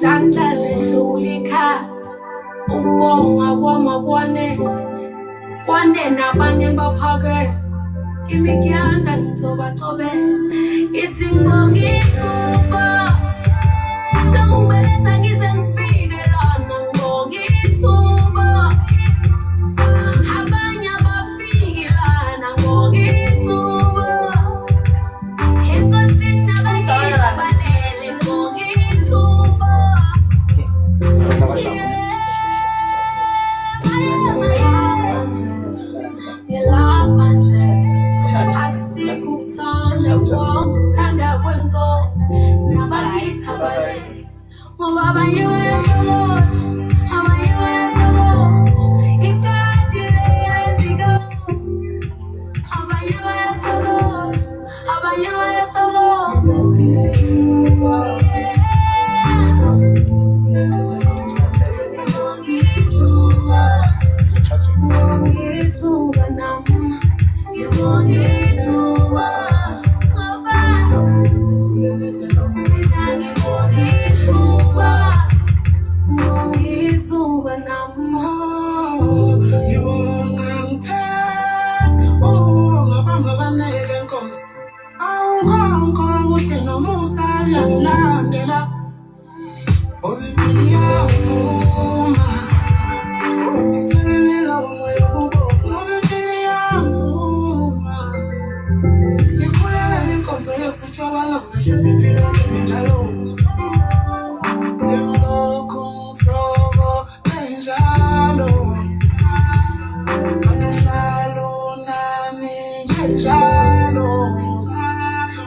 izandla zedlulika ukubonga kwamakwane kwande nabanye baphake imikuyanda ngizobacobela ithi ngongithuko kangibeletha ngize ngifike lana ngongithuko abanye abafiki lana ngongithuko enkosini nabanye balele ngongithuko yelapha nje akusikuthanda kwami uthanda kwenkosi nabakithi abalele ngoba abanye bayasokola abanye bayasokola ikati leyeziko abanye bayasokola abanye bayasokola ngithuka nami ngibongithuka ngoba ngibongithuka nami ngibonga ngiphes ngabamba banele nkosi awukhonko kuhle nomusa yangilandela obibili yavuma ngiselela umoya wokubonga obibili yavuma ngikhulela inkonzo yositshobalo sahle siphila njalo engilokhu ngisoko enjalo angihlalo nami njalo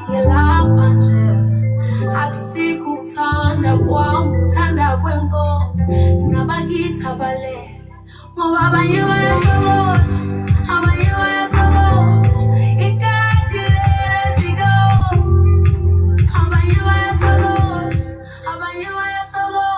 ngilapha nje akusikuthanda kwami uthanda kwenkosi nabakithi abalele ngoba abanye bayasokola abanye bayasokola ikati leyeziko abanye bayasokola abanye bayasokola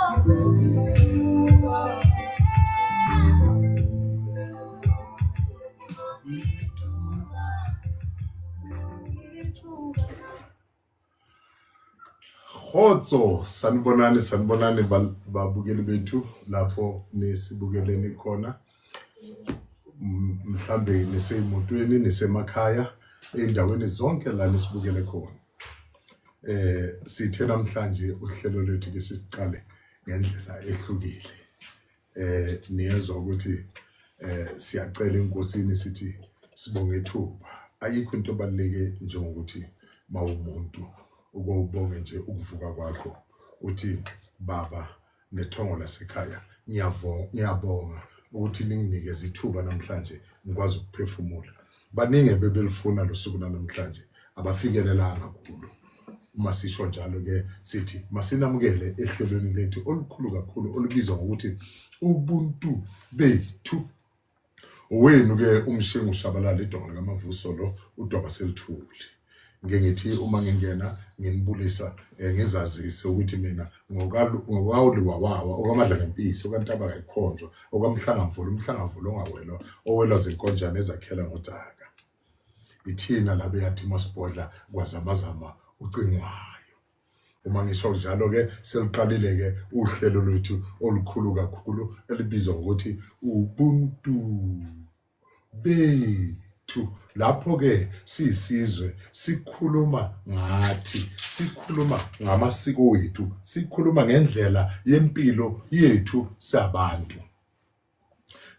Khotso sanibonani babukeli bethu lapho nesibukeleni khona mhlambe nisemotweni nisemakhaya endaweni zonke la nisibukele khona. Sithe namhlanje uhlelo lethu ke sisiqale ngendlela ehlukile. Niyezwa ukuthi siyacela inkosini sithi sibonge ithuba. Ayikho into ebaluleke njengokuthi mawumuntu ukubonga nje ukuvuka kwakho uthi baba nethongo lasekhaya ngiyabonga ukuthi ninginikeze ithuba namhlanje ngikwazi ukuphefumula. Baningi bebelifuna losuku namhlanje abafikelelanga kakhulu. Uma sisho njalo ke sithi masinamukele ehlelweni lethu olukhulu kakhulu olubizwa ngokuthi ubuntu bethu. Owenu ke umshengu shabalala idonga lamavuso lo udwaba selithuli. Ngithi uma ngingena nginibulisa ngizazise ukuthi mina ngokawuliwa wawa okamadla ngempisi okantaba kayikhonjwa umhlangamvulo ongawelwa owelwa zinkonjane ezakhela ngodzaka. Ithina labe yathi masibhodla kwazamazama ucingwayo. Uma ngisho njalo ke seliqalile ke uhlelo lwethu olukhulu kakhulu elibizwa ngokuthi ubuntu bethu. Lapho ke sisizwe sikhuluma ngathi, sikhuluma ngamasiko wethu, sikhuluma ngendlela yempilo yethu sabantu.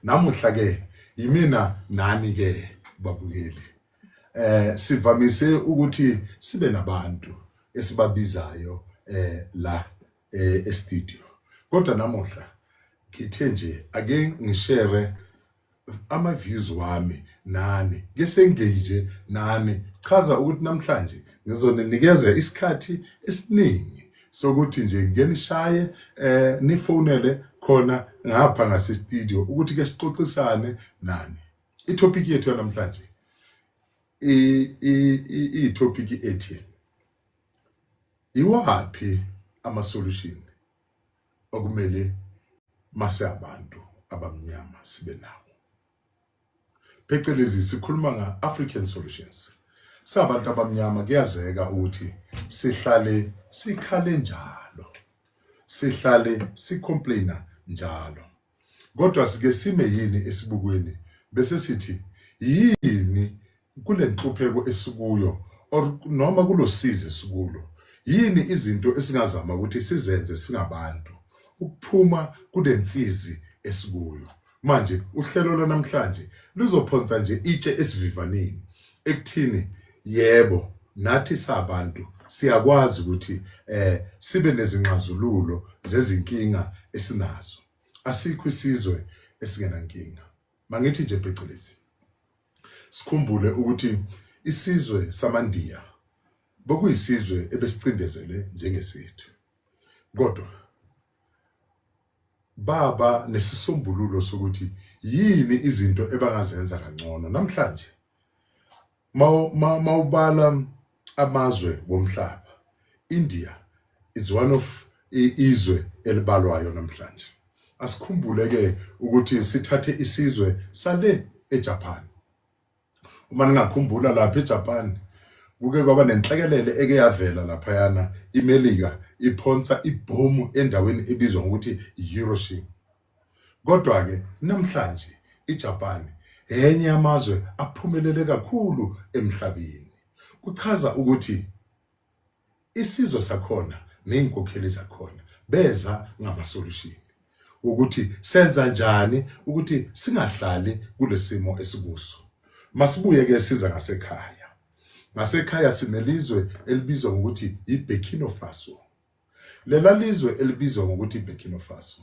Namuhla ke yimina nani ke babukeli. Sivamise ukuthi sibe nabantu esibabizayo la e-studio. Kodwa namuhla ngithe nje ake ngishare ama views wami nani ngesengage nani chaza ukuthi namhlanje ngizoninikeza isikhathi esiningi sokuthi nje ngenishaye nifonele khona ngapha ngase studio ukuthi ke sixoxisane nani. Itopic yethu namhlanje topic ethi iwaphi ama solution okumele mase abantu abamnyama sibe nawo. Phecelezi sikhuluma nga African solutions. Sabantu abamnyama kuyazeka ukuthi sihlale sikhale njalo. sihlale sicomplaina njalo. Kodwa sike sime yini esibukweni bese sithi yini kule nhlupheko esikuyo or noma kulosizi esikulo, yini izinto esingazama ukuthi sizenze singabantu ukuphuma kulensizi esikuyo. Manje uhlelo lwanamhlanje luzophonsa nje itshe esivivaneni ekuthini yebo nathi sabantu siyakwazi ukuthi sibe nezinxazululo zezinkinga esinazo. Asikho isizwe esingenankinga. Mangithi nje phecelezi sikhumbule ukuthi isizwe samaNdiya bokuyisizwe ebesicindezele njengesethu. Kodwa baba nesisombululo sokuthi yini izinto ebangazenza kangcono namhlanje. Mawubala amazwe womhlaba, India is one of izwe elibalwayo namhlanje. Asikhumbule ke ukuthi sithathe isizwe sale eJapan. Uma ningakhumbula lapha eJapan kuke kwaba nenhlekelele eke yavela lapha yana iMelika iphonsa ibhomu endaweni ebizwa ngokuthi Hiroshima. Kodwa ke namhlanje iJapan enye amazwe aphumelele kakhulu emhlabeni. Kuchaza ukuthi isizwe sakhona nezinkokheli zakhona beza ngamasolution ukuthi senza njani ukuthi singahlali kulesimo esikuso. Masibuye ke siza ngasekhaya. Ngasekhaya sinelizwe elibizwa ngokuthi iBurkina Faso. Lela lizwe elibizwa ngokuthi iBurkina Faso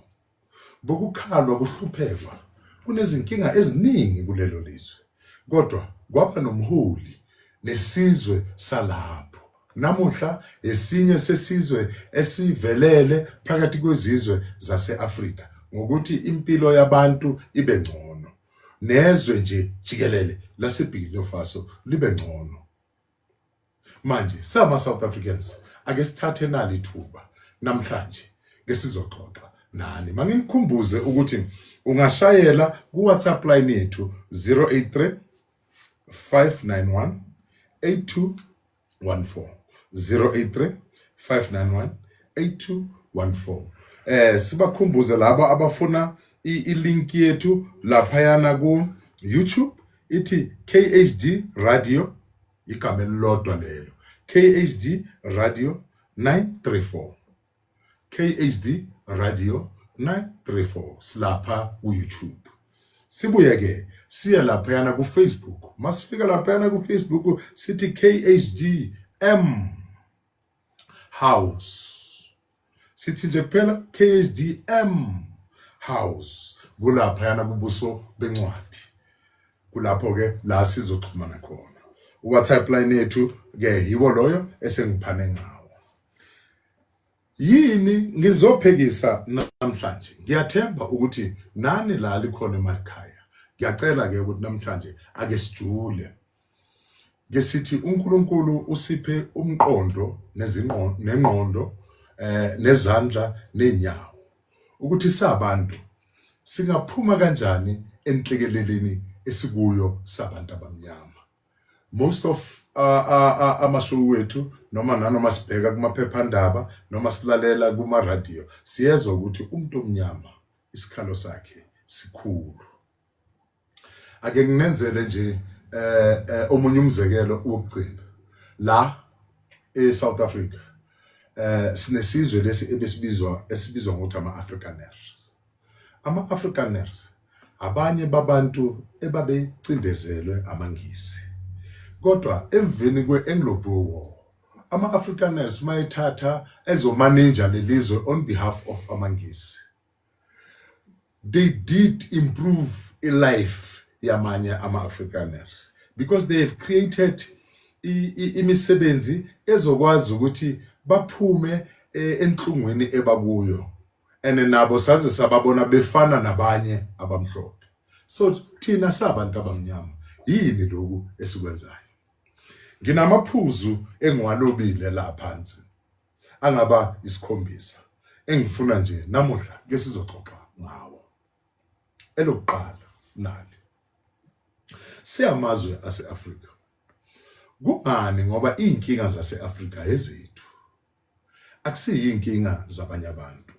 bokukhalwa kuhluphekwa kunezinkinga eziningi kulelo lizwe. Kodwa kwaba nomholi nesizwe salapho. Namuhla esinye sesizwe esivelele phakathi kwezizwe zaseAfrika ngokuthi impilo yabantu ibe ngcono. Nezwe nje jikelele laseBurkina Faso libe ngcono. Manje sama South Africans ake sithathe nali ithuba namhlanje ke sizoxoxa nani. Mangikhumbuze ukuthi ungashayela ku WhatsApp line yethu 083 591 8214 083 591 8214. Sibakhumbuze laba abafuna ilink yethu lapha yana ku YouTube ithi KHD Radio, igama elilodwa lelo, KHD Radio 934, KHD Radio 934 silapha ku YouTube. Sibuye ke siya lapha yana ku Facebook. Masifika lapha yana ku Facebook sithi KHD M House. Sithi nje phela KHD M House. Kulapha yana kubuso bencwadi. Kulapho ke la sizoxhumana khona. WhatsApp line yethu ke yiwo loyo esengiphane ngawo. Yini ngizophekisa namhlanje? Ngiyathemba ukuthi nani la likhona emakhaya. Ngiyacela ke ukuthi namhlanje ake sijule. Ngesithi uNkulunkulu usiphe umqondo nengqondo nezandla nenyawo ukuthi sabantu singaphuma kanjani enhlekeleleni esikuyo sabantu abamnyama. Most of amashow wethu noma nanoma sibheka kumaphephandaba noma silalela kuma radio siyezwa ukuthi umuntu omnyama isikhalo sakhe sikhulu. Ake nginenzele nje omunye umzekelo wokugcina la eSouth Africa. Sinesizwe lesi esibizwa ngokuthi ama-Afrikaners. Ama-Afrikaners abanye babantu ebabecindezelwe amangisi. Kodwa emveni kwe-Anglo-Boer War, ama-Afrikaners mayethatha ezomanager lelizwe on behalf of amangisi. They did improve life yamanye ama-Afrikaners because they have created imisebenzi ezokwazi ukuthi baphume enhlungweni ebakuyo. Ene nabo saze sababona befana nabanye abamhlophe. So thina sabantu abamnyama yini lokhu esikwenzayo? Nginamaphuzu engiwalobile la phansi angaba isikhombisa engifuna nje namuhla ke sizoxoxa ngawo. Elokuqala nali siyamazwe ase-Afrika. Kungani? Ngoba inkinga zase-Afrika ezethu akusiyinkinga zabanye abantu.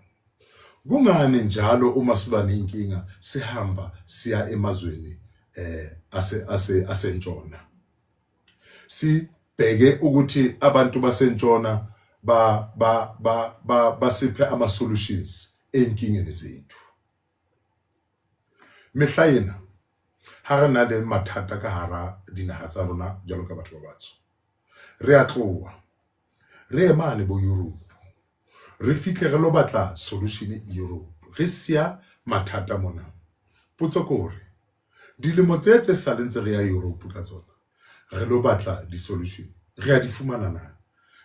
Kungani njalo uma siba nenkinga sihamba siya emazweni asentshona? Sibheke ukuthi abantu basentshona basiphe ama solutions einkingeni zethu. Mehlaena ha re na le mathata ka hara dinaha tsa rona jalo ka batho ba batsho. Re a tloha re emane bo Europe. Re fihle re lo batla solution Europe. Re sia mathata mona. Potso ke hore dilemo tse saleng tse re ya Europe ka tsona. Re lo batla di solution. Re a di fumana na?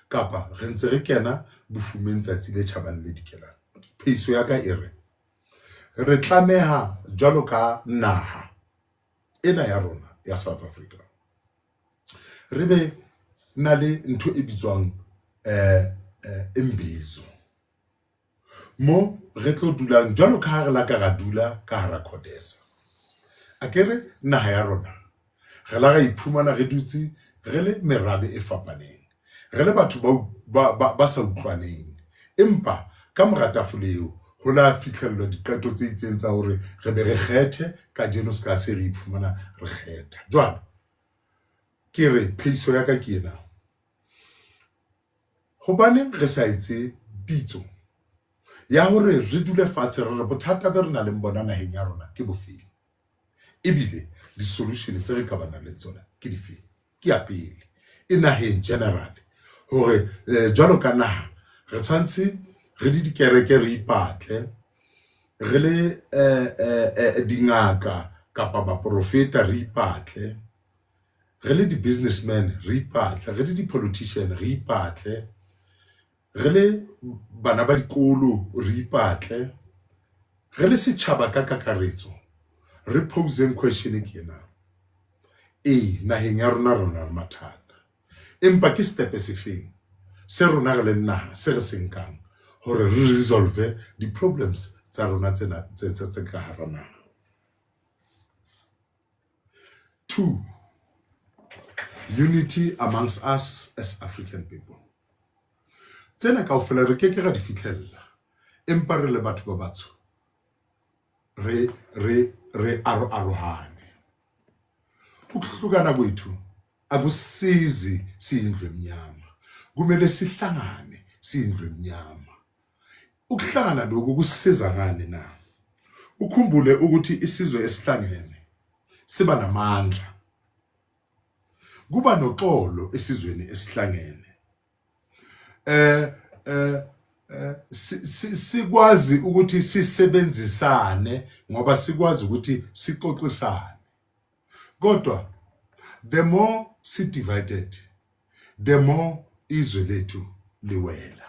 Kapa re ntse re kena bofumeng tsatsi le tjhabang le dikelang. Pheiso ya ka e re tlameha jwalo ka naha ena ya rona ya South Africa. Re be na le ntho e bitswang embezo. Mo re tlo dulang jwalo ka ha re la ka ra dula ka hara Codesa. Akere naha ya rona re la ga iphumana re dutse re le merabe e fapaneng. Re le batho ba sa utlwaneng. Empa ka moratafuleo ho la fihlello diqeto tse itseng tsa hore re be re kgethe ka genus ka se re iphumana re kgetha. Jwale ke re pheiso ya ka ke ena. Hobaneng re sa etse pitso ya hore re dule fatshe re bothata be re na le bona naheng ya rona ke bofeng? Ebile di solution tse re ka bana le tsona ke difeng? Ke ya pele e naheng general hore jwalo ka naha re tshwantse re di dikereke re ipatle re le dingaka kapa ba profeta re ipatle re le di businessmen re ipatle re le di politician re ipatle re le bana ba dikolo re ipatle re le setjhaba ka kakaretso re poseng question ke ena. Naheng ya rona rona mathata empa ke step se feng se rona re le naha se re senkang hore re resolve di problems tsa rona tsena tse ka hara naha. 2, unity amongst us as African people. Tsena kaofela re ke ra di fitlhella empa re le batho ba batsho re arohane. Ukuhlukana kwethu akusizi siyindlu emnyama. Kumele sihlangane siyindlu emnyama. Ukuhlangana lokho kusiza ngani na? Ukhumbule ukuthi isizwe esihlangene siba namandla. Kuba noxolo esizweni esihlangene. Sikwazi ukuthi sisebenzisane ngoba sikwazi ukuthi sixoxisane. Kodwa the more si divided the more izwe lethu liwela.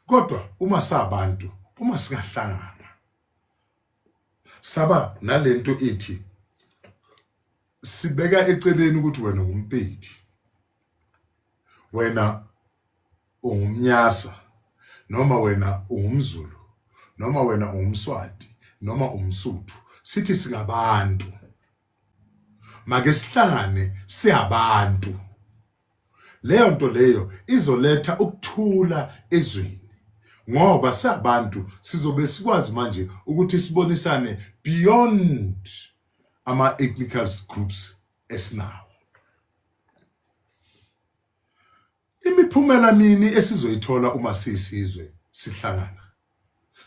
Kodwa uma sabantu uma singahlangana saba nalento ethi sibeka eceleni ukuthi wena ngumpedi, wena ungumnyasa, noma wena ungumZulu, noma wena ungumSwati, noma umSuthu. Sithi singabantu. Make sihlangane siyabantu. Leyo nto leyo izoletha ukuthula ezweni. Ngoba siyabantu sizobe sikwazi manje ukuthi sibonisane beyond ama ethnical groups esinawo. Imiphumela mini esizoyithola uma sisizwe sihlangana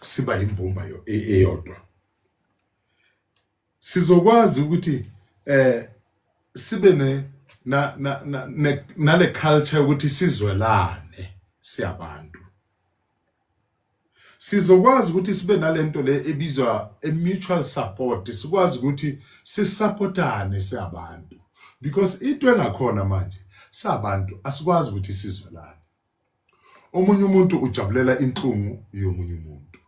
siba imbumba eyodwa? Sizokwazi ukuthi sibe nale culture ukuthi sizwelane siyabantu. Sizokwazi ukuthi sibe nalento le ebizwa mutual support. Sikwazi ukuthi sisupportane siyabantu because into engakhona manje sabantu asikwazi ukuthi sizwelane. Omunye umuntu ujabulela inhlungu yomunye umuntu.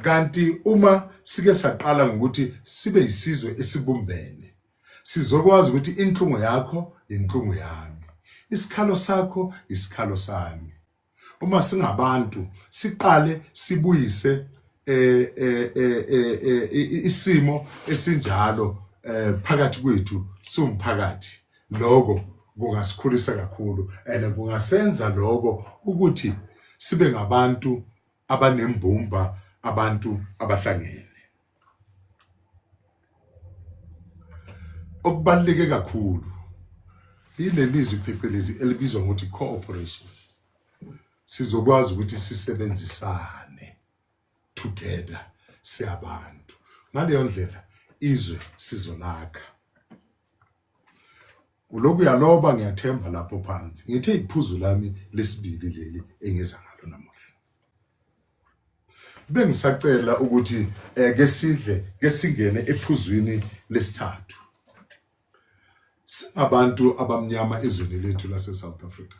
Kanti uma sike saqala ngokuthi sibe isizwe esibumbene, sizokwazi ukuthi inhlungu yakho inhlungu yami, isikhalo sakho isikhalo sami. Uma singabantu siqale sibuyise isimo esinjalo phakathi kwethu somphakathi, lokho kungasikhulisa kakhulu and kungasenza lokho ukuthi sibe ngabantu abanembumba abantu abahlangene. Okubaluleke kakhulu yilelizwi phecelezi elibizwa ngokuthi cooperation. Sizokwazi ukuthi sisebenzisane together siyabantu. Ngaleyo ndlela izwe sizolakha. Uloku yaloba ngiyathemba lapho phansi. Ngithe iphuzu lami lesibili leli engiza ngalo namuhla. Bengisacela ukuthi ke singene ephuzwini lesithathu. Singabantu abamnyama ezweni lethu lase South Africa.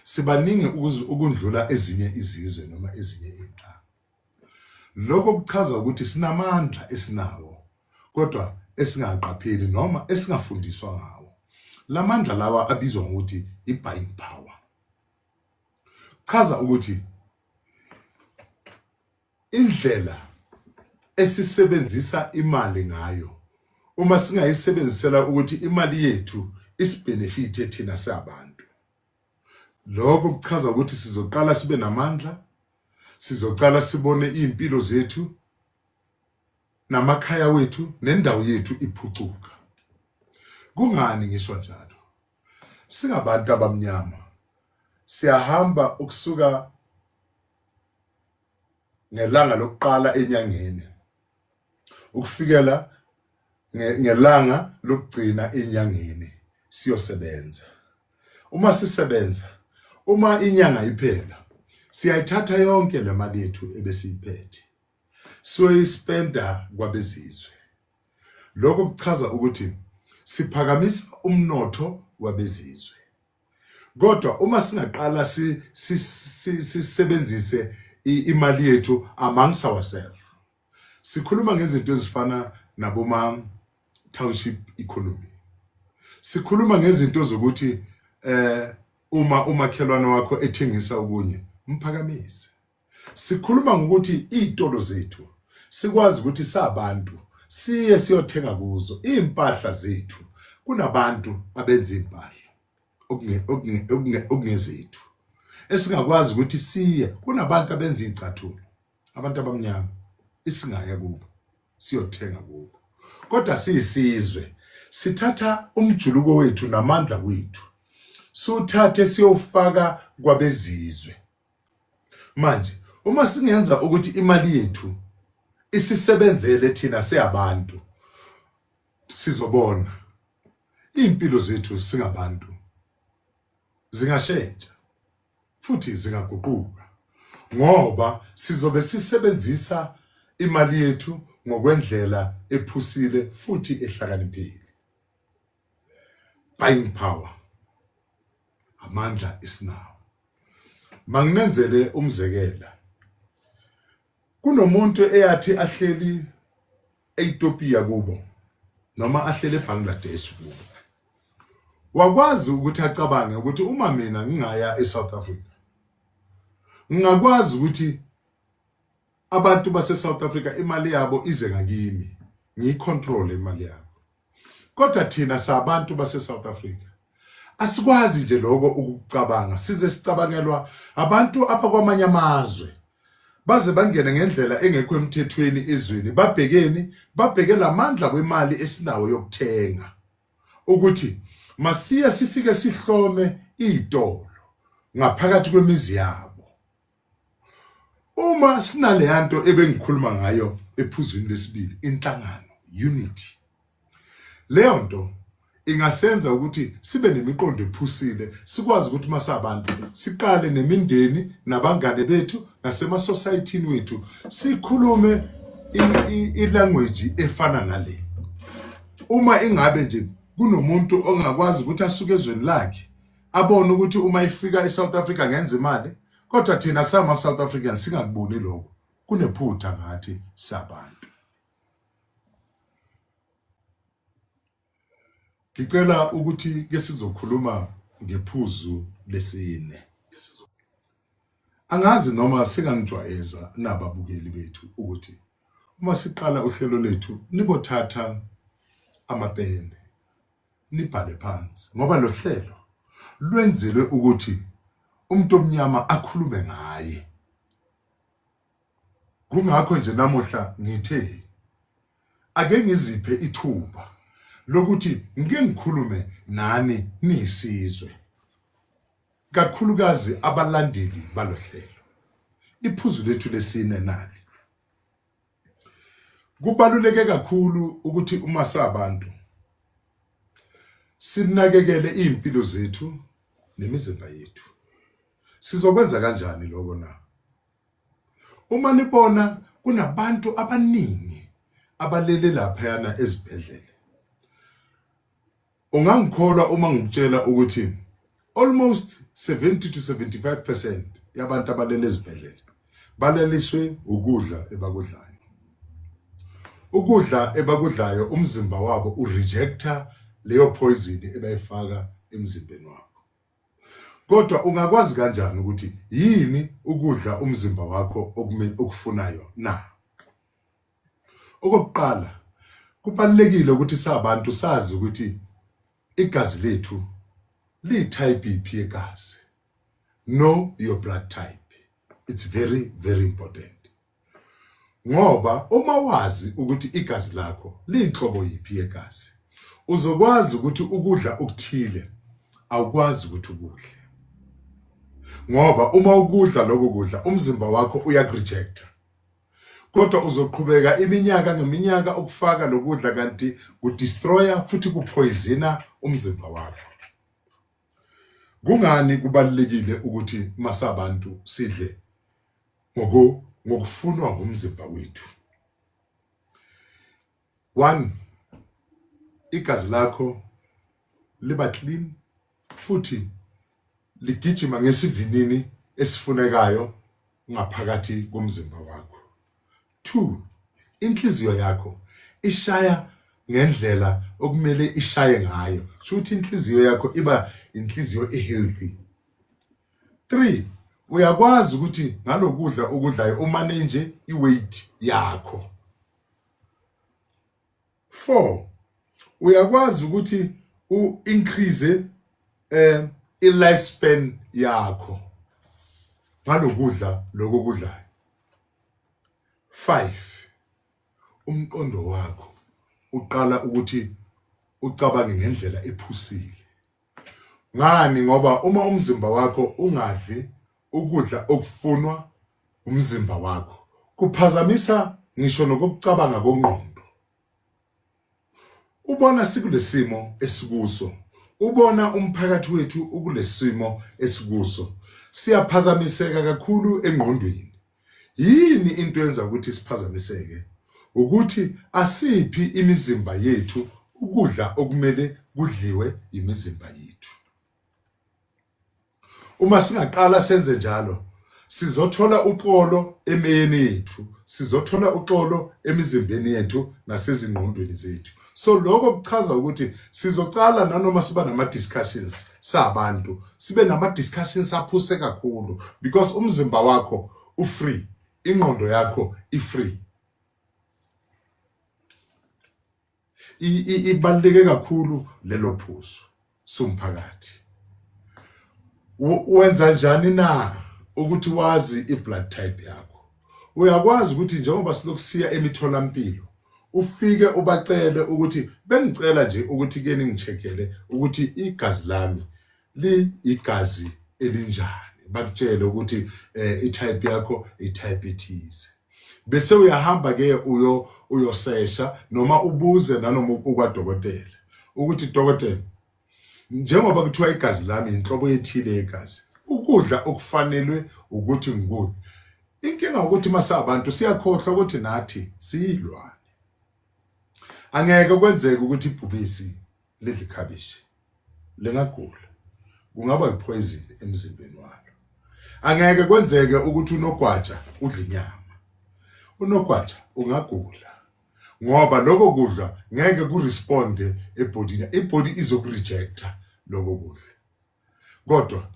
Sibaningi ukundlula ezinye izizwe noma ezinye inhlanga. Lokho kuchaza ukuthi sinamandla esinawo kodwa esingaqapheli noma esingafundiswa ngawo. Lamandla lawa abizwa ngokuthi i-buying power. Chaza ukuthi indlela esisebenzisa imali ngayo uma singayisebenzisela ukuthi imali yethu isibenefite thina sabantu. Lokho kuchaza ukuthi sizoqala sibe namandla, sizoqala sibone impilo zethu namakhaya wethu nendawo yethu iphucuka. Kungani ngisho njalo? Singabantu abamnyama siyahamba ukusuka ngelanga lokuqala enyangeni ukufikela ngelanga lokugcina enyangeni siyosebenza. Uma sisebenza, uma inyanga iphela, siyayithatha yonke le mali yethu ebesiyiphethe siyoyispenda kwabezizwe. Lokho kuchaza ukuthi siphakamisa umnotho wabezizwe. Kodwa uma singaqala sisebenzise imali yethu amongst ourselves, sikhuluma ngezinto ezifana naboma township economy. Sikhuluma ngezinto zokuthi uma umakhelwane wakho ethengisa okunye mphakamise. Sikhuluma ngokuthi izitolo zethu sikwazi ukuthi sabantu siye siyothenga kuzo impahla zethu. Kunabantu abenza impahla okungezethu esingakwazi ukuthi siye. Kunabantu abenza izicathulo, abantu abamnyama isingaya kubo siyothenga kubo. Kodwa siyisizwe sithatha umjuluko wethu namandla wethu suthathe siyofaka kwabezizwe. Manje uma singenza ukuthi imali yethu isisebenzele thina siyabantu, sizobona impilo zethu singabantu zingashintsha futhi zingaguquka ngoba sizobe sisebenzisa imali yethu ngokwendlela ephusile futhi ehlakaniphile. Buying power, amandla esinawo. Manginenzele umzekela. Kunomuntu eyathi ahleli eEthiopia kubo noma ahleli eBangladesh kubo. Wakwazi ukuthi acabange ukuthi uma mina ngingaya eSouth Africa, ngingakwazi ukuthi abantu base-South Africa imali yabo ize ngakimi, ngiyicontrol imali yabo. Kodwa thina sabantu base-South Africa asikwazi nje lokho ukucabanga, size sicabangelwa abantu abakwamanye amazwe baze bangene ngendlela engekho emthethweni ezweni. Babheke lamandla kwemali esinawo yokuthenga ukuthi masiya sifike sihlome izitolo ngaphakathi kwemizi yabo. Uma sinale yanto ebengikhuluma ngayo ephuzwini lesibili, inhlangano, unity, leyo nto ingasenza ukuthi sibe nemiqondo ephusile, sikwazi ukuthi masabantu siqale nemindeni nabangane bethu nasema society wethu sikhulume ilanguage efana nale. Uma ingabe nje kunomuntu ongakwazi ukuthi asuke ezweni lakhe abone ukuthi uma ifika eSouth Africa ngenza imali, kodwa thina sama South Africans singakuboni lokho, kunephutha ngathi sabantu. Ngicela ukuthi ke sizokhuluma ngephuzu lesine. Angazi noma singangijwayeza nababukeli bethu ukuthi uma siqala uhlelo lethu nibothatha amapeni nibhale phansi ngoba lo hlelo lwenzelwe ukuthi umuntu omnyama akhulume ngaye Kungakho nje namuhla ngithe ake ngiziphe ithuba lokuthi ngike ngikhulume nani niyisizwe, kakhulukazi abalandeli balohlelo. Iphuzu lethu lesine nali. Kubaluleke kakhulu ukuthi uma sabantu sinakekele impilo zethu nemizimba yethu. Sizokwenza kanjani lokho na? Uma nibona kunabantu abaningi abalele lapha yana ezibhedlela, ungangikholwa uma ngikutshela ukuthi almost 70 to 75% yabantu abalele ezibhedlela baleliswe ukudla ebakudlayo. Ukudla ebakudlayo umzimba wabo urejecta leyo poison ebayifaka emzimbeni wabo. Kodwa ungakwazi kanjani ukuthi yini ukudla umzimba wakho okufunayo na? Okokuqala, kubalekile ukuthi sabantu sazi ukuthi igazi lethu liyi-type B yegazi. Know your blood type. It's very, very important. Ngoba uma wazi ukuthi igazi lakho liyinhlobo yiphi yegazi, uzokwazi ukuthi ukudla okuthile awukwazi ukuthi ukudle. Ngoba uma ukudla lokho kudla umzimba wakho uyakurejecta. Kodwa uzoqhubeka iminyaka ngeminyaka ukufaka lokudla kanti kudestroya futhi kupoisona umzimba wakho. Kungani kubalekile ukuthi masabantu sidle ngokufunwa ngumzimba wethu? 1, igazi lakho liba clean futhi ligijima ngesivinini esifunekayo ngaphakathi komzimba wakho. 2, inhliziyo yakho ishaya ngendlela okumele ishaye ngayo. Shuthi inhliziyo yakho iba inhliziyo ehealthy. 3, uyakwazi ukuthi ngalokudla okudlayo umanage iweight yakho. 4, uyakwazi ukuthi increase i-lifespan yakho ngalokudla lokudlayo. 5, umqondo wakho uqala ukuthi ucabange ngendlela ephusile. Ngani? Ngoba uma umzimba wakho ungadli ukudla okufunwa umzimba wakho, kuphazamisa ngisho nokucabanga kongqondo. Ubona sikulesimo esikuso, ubona umphakathi wethu ukulesimo esikuso, siyaphazamiseka kakhulu engqondweni. Yini into yenza ukuthi siphazamiseke? Ukuthi asiphi imizimba yethu ukudla okumele kudliwe imizimba yethu. Uma singaqala senze njalo, sizothola uxolo emeyeni yethu, sizothola uxolo emizimbeni yethu nasezingqondweni zethu. So lokho kuchaza ukuthi sizocala nanoma siba nama discussions sabantu, sibe nama discussions aphuse kakhulu because umzimba wakho ufree, ingqondo yakho ifree. Ibaluleke kakhulu lelo phuzu somphakathi. Wenza njani na ukuthi wazi i-blood type yakho? Uyakwazi ukuthi njengoba silokusiya emitholampilo ufike ubacele ukuthi bengicela nje ukuthi ke ningicheckele ukuthi igazi lami igazi elinjani. Bakutshele ukuthi i-type yakho i-type ethize. Bese uyahamba ke uyosesha noma ubuze nanoma ukwadokotela ukuthi dokotela, njengoba kuthiwa igazi lami inhlobo ethile yegazi, ukudla okufanelwe ukuthi ngikudle. Inkinga ukuthi masabantu siyakhohlwa ukuthi nathi siyilwane. Angeke kwenzeke ukuthi ibhubesi lidle ikhabishi lengagula, kungaba ipoison emzimbeni walo. Angeke kwenzeke ukuthi unogwaja udle inyama, unogwaja ungagula ngoba lokho kudla ngeke kuresponde ebhodini. Ibody izokurejecta lokho kudla. Kodwa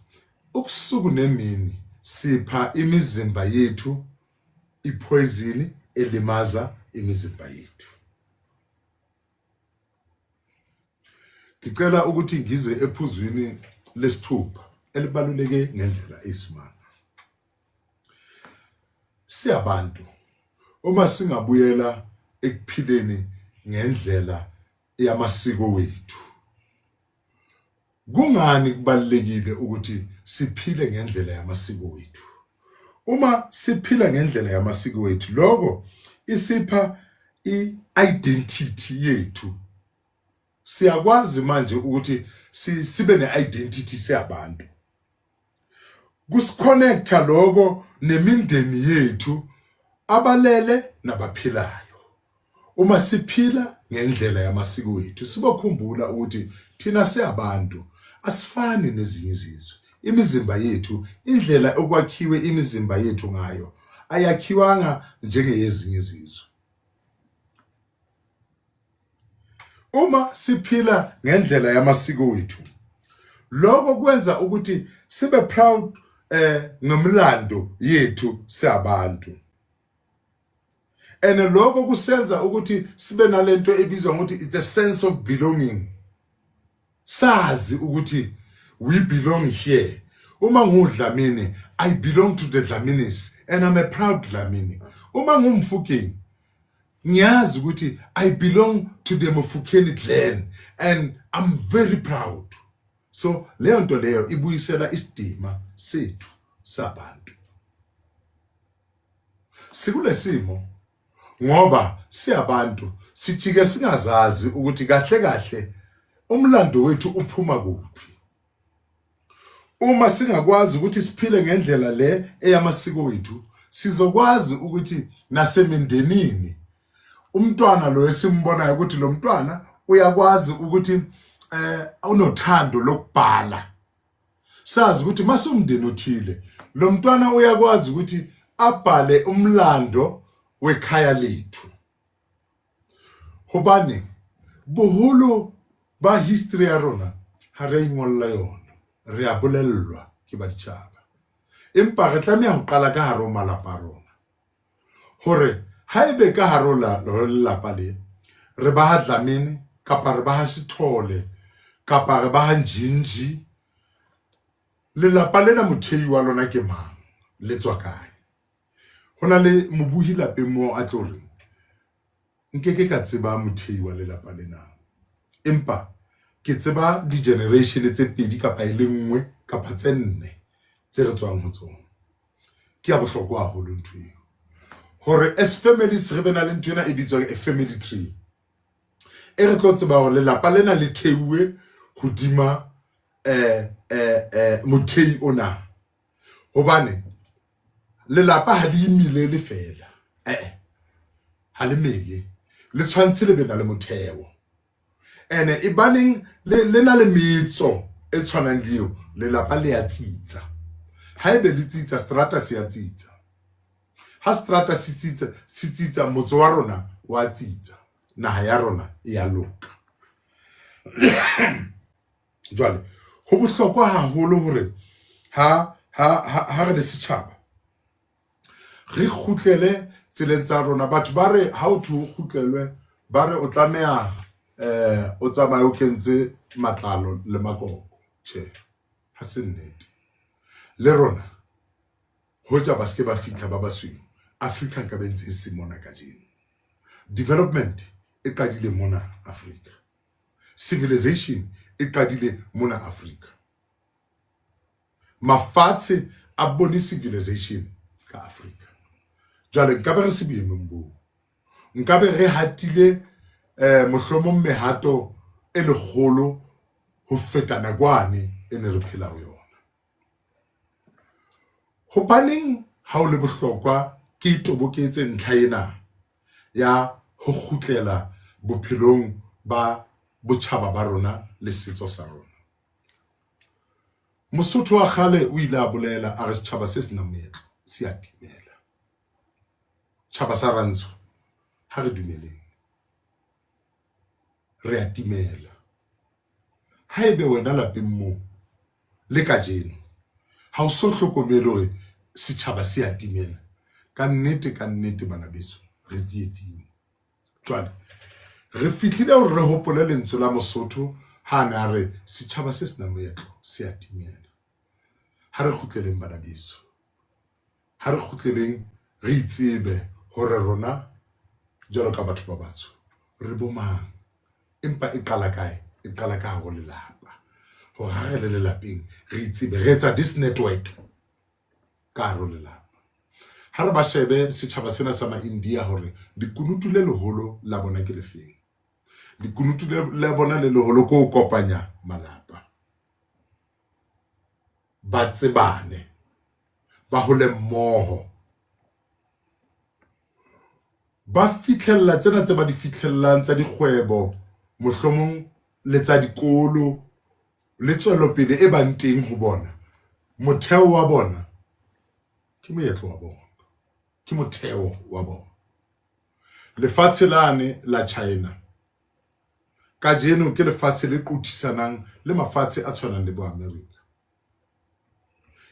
ubusuku nemini sipha imizimba yethu ipoison elimaza imizimba yethu. Ngicela ukuthi ngize ephuzwini lesithupha elibaluleke ngendlela esimanga. Siyabantu uma singabuyela ekuphileni ngendlela yamasiko wethu. Kungani kubalekile ukuthi siphile ngendlela yamasiko wethu? Uma siphila ngendlela yamasiko wethu, lokho isipha i-identity yethu. Siyakwazi manje ukuthi sibe ne-identity siyabantu. Kusiconnecta lokho nemindeni yethu abalele nabaphilayo. Uma siphila ngendlela yamasiko wethu, sibakhumbula ukuthi thina siyabantu, asifani nezinye izizwe. Imizimba yethu, indlela okwakhiwe imizimba yethu ngayo, ayakhiwanga njengeyezinye izizwe. Uma siphila ngendlela yamasiko wethu, lokho kwenza ukuthi sibe proud ngomlando yethu siyabantu. Lokho kusenza ukuthi sibe nalento ebizwa ngokuthi it's a sense of belonging. Sazi ukuthi we belong here. Uma ngudlamini, I belong to the Dlaminis and I'm a proud Dlamini. Uma ngumfukeni, ngiyazi ukuthi I belong to the Mofokeng clan and I'm very proud. So leyo nto leyo ibuyisela isidima sethu sabantu. Sikule simo ngoba siyabantu, sijike singazazi ukuthi kahle kahle umlando wethu uphuma kuphi. Uma singakwazi ukuthi siphile ngendlela le eyamasiko wethu, sizokwazi ukuthi nasemindenini umntwana lo esimbonayo ukuthi lo mntwana uyakwazi ukuthi unothando lokubhala. Sazi ukuthi masumndeni othile, lo mntwana uyakwazi ukuthi abhale umlando wekhaya lethu. Hobane boholo ba history ya rona ha re ngolla yona, re a bolellwa ke baditjhaba. Empa re tlameha ho qala ka haro malapa rona, hore haebe ka haro la lelapa le re ba ha Dlamini kapa re ba ha Sithole kapa re ba ha Njinji, lelapa lena mothehi wa lona ke mang, le tswa kae? Hona le mobuhi lapeng mo a tlo re nkeke ka tseba mothehi wa lelapa lena, empa ke tseba di generation tse pedi kapa ile nngwe kapa tse nne tse re tswang ho tsona. Ke a bohlokwa haholo ntho eo, hore as families re bena le ntho ena e bitswang a family tree. E re tlo tseba hore lelapa lena le theuwe hodima mothehi ona. Hobane lelapa ha le imile le fela, ha le mele, le tshwantse le bena le motheo. Ene e baneng le na le metso e tshwanang le eo, lelapa le a tsitsa. Haebe le tsitsa, strata se a tsitsa. Ha strata se tsitsa, motso wa rona wa tsitsa, naha ya rona e a loka. Jwale ho bohlokwa haholo hore ha re le setjhaba re kgutlele tseleng tsa rona. Batho ba re ha o thu kgutlelwe, ba re o tlameha o tsamaye o kentse matlalo le makoko. Tjhe, ha se nnete. Le rona hoja ba ske ba fitla ba basweu, Afrika ka bentse se mona ka jeno. Development e qadile mona Afrika, civilization e qadile mona Afrika. Mafatshe a bone civilization ka Afrika. Jwale nkabe re se boemong boo, nkabe re hatile mohlomong mehato e lekgolo ho feta nakwane e ne re phela ho yona. Hobaneng ha o le bohlokwa ke itoboketse ntlha ena ya ho kgutlela bophelong ba botjhaba ba rona le setso sa rona. Mosotho wa kgale o ile a bolela a re setjhaba se senang moetlo se a timela. Tjhaba sa Rantsho ha re dumeleng, re a timela. Haebe wena lapeng moo le kajeno ha o so hlokomele hore setjhaba se a timela, ka nnete bana beso re tsietsing. Jwale re fihlile hore re hopole lentswe la Mosotho ha na re setjhaba se senang moetlo se a timela. Ha re kgutleleng bana beso, ha re kgutleleng re itsebe hore rona jwalo ka batho ba batsho re bomang, empa e qala kae? E qala ka ho lelapa. Ho ha re le lelapeng re itsebe re etsa this network ka ho lelapa. Ha re ba shebe setjhaba sena sa ma-India hore dikunutu le leholo la bona ke lefeng. Dikunutu le bona le leholo ko kopanya malapa, ba tsebane, ba hole mmoho, ba fitlhella tsena tse ba di fitlhellang tsa dikgwebo, mohlomong le tsa dikolo, le tswelopele e bang teng ho bona. Motheo wa bona ke moetlo wa bona, ke motheo wa bona. Lefatshe lane la China kajeno ke lefatshe le qothisanang le mafatshe a tshwanang le bo America,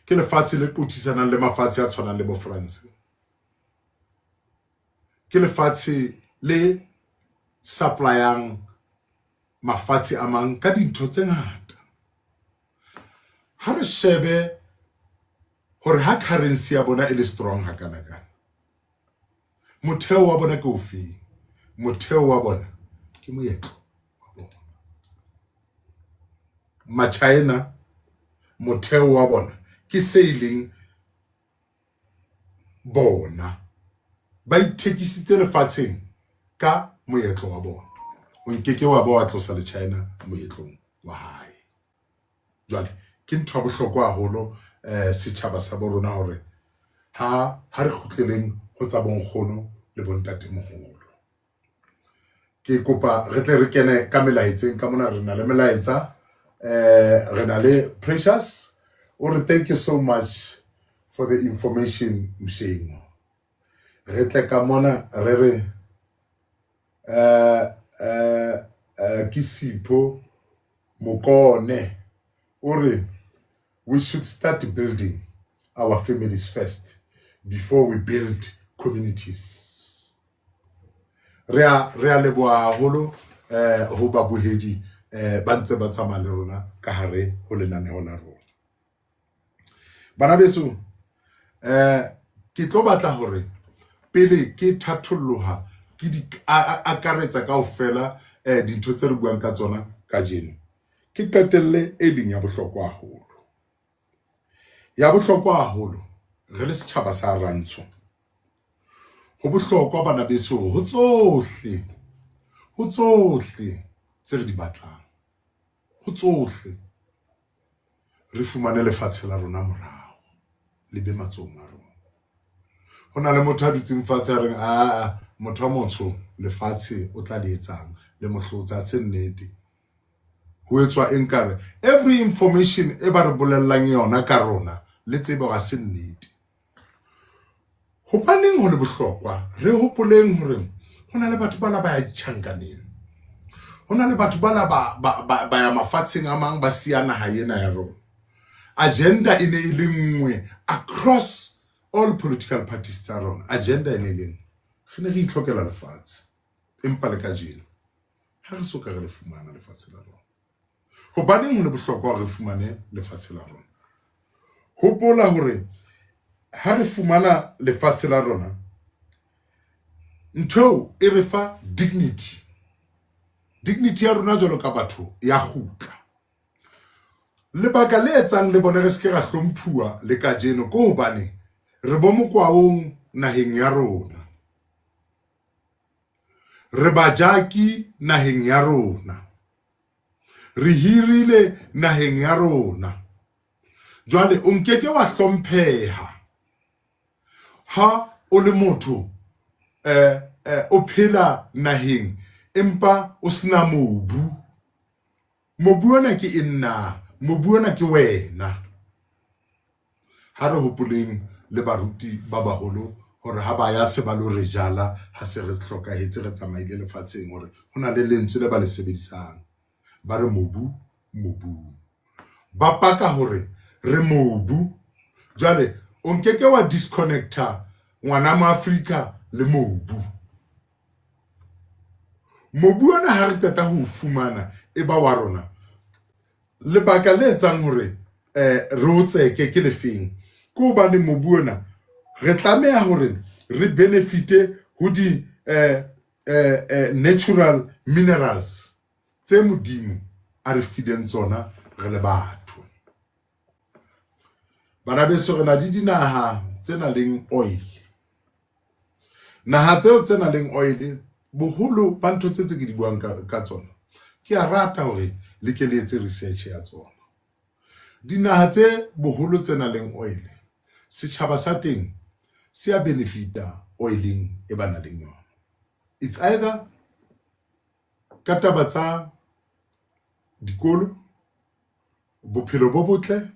ke lefatshe le qothisanang le mafatshe a tshwanang le bo France, ke lefatshe le supplyang mafatshe a mang ka dintho tse ngata. Ha re shebe hore ha currency ya bona e le strong hakana kana, motheo wa bona ke ofeng? Motheo wa bona ke moetlo wa bona. Ma-China motheo wa bona ke sailing bona, ba ithekisitse lefatsheng ka moetlo wa bona. O nkeke wa ba wa tlosa le China moetlong wa hae. Jwale ke ntho ya bohlokwa haholo setjhaba sa bo rona hore ha re kgutleleng ho tsa bonkgono le bontatemoholo. Ke kopa re tle re kene ka melaetseng ka mona. Re na le melaetsa, re na le Precious or thank you so much for the information Mshengo. Re tle ka mona re Kisipho Mokone ore we should start building our families first before we build communities. Rea leboha haholo ho babuhedi ba ntse ba tsamaya le rona ka hare ho lenaneo la rona. Bana beso ke tlo batla hore pele ke thatholloha ke di akaretsa kaofela dintho tse re buang ka tsona ka jeno, ke qetelle e leng ya bohlokwa haholo. Ya bohlokwa haholo re le setjhaba sa Rantsho, ho bohlokwa bana beso ho tsohle tse re di batlang, ho tsohle re fumane lefatshe la rona morao, le be matsong a rona. Ho na le motho a dutseng fatshe a reng motho wa motsho lefatshe o tla le etsang, le mohlotsa se nnete. Ho etswa enkare every information e ba re bolellang yona ka rona le tsebe ga se nnete. Hobaneng ho le bohlokwa re hopoleng hore hona le batho ba la ba ya ditjhankaneng, hona le batho ba la ba ya mafatsheng a mang ba siana ha yena ya rona. Agenda ine e le nngwe across all political parties tsa rona, agenda ine e le nngwe. Re ne re itlhokela lefatshe, empa le ka jeno ha re soka re le fumana lefatshe la rona. Hobaneng ho le bohlokwa re fumane lefatshe la rona? Hopola hore ha re fumana lefatshe la rona, ntho e re fa dignity ya rona jwalo ka batho ya kgutla. Lebaka le etsang le bone re se ke ra hlomphuwa le ka jeno ko hobane re bo mokwaong naheng ya rona, re bajaki naheng ya rona, re hirile naheng ya rona. Jwale o nkeke wa hlompheha ha o le motho o phela naheng empa o sena mobu. Mobu ona ke nna, mobu ona ke wena. Ha re hopoleng le baruti ba baholo hore ha ba ya se ba lo re jala, ha se re hlokahetse re tsamaile lefatsheng hore hona le lentswe le ba le sebedisang, ba re mobu ba paka hore re mobu. Jwale o nkeke wa disconnecta ngwana ma Afrika le mobu. Mobu ona ha re qeta ho fumana e ba wa rona, lebaka le etsang hore re o tseke ke lefeng, ke hobane mobu ona re tlameha hore re benefite ho di natural minerals tse modimo a re fileng tsona re le batho. Bana beso re na di dinaha tse nang le oil. Naha tseo tse nang le oil, boholo ba ntho tse ke di buang ka tsona, ke a rata hore le ke le etse research ya tsona. Dinaha tse boholo tse nang le oil, setjhaba sa teng se a benefita oiling e ba nang le yona. It's either ka taba tsa dikolo, bophelo bo botle,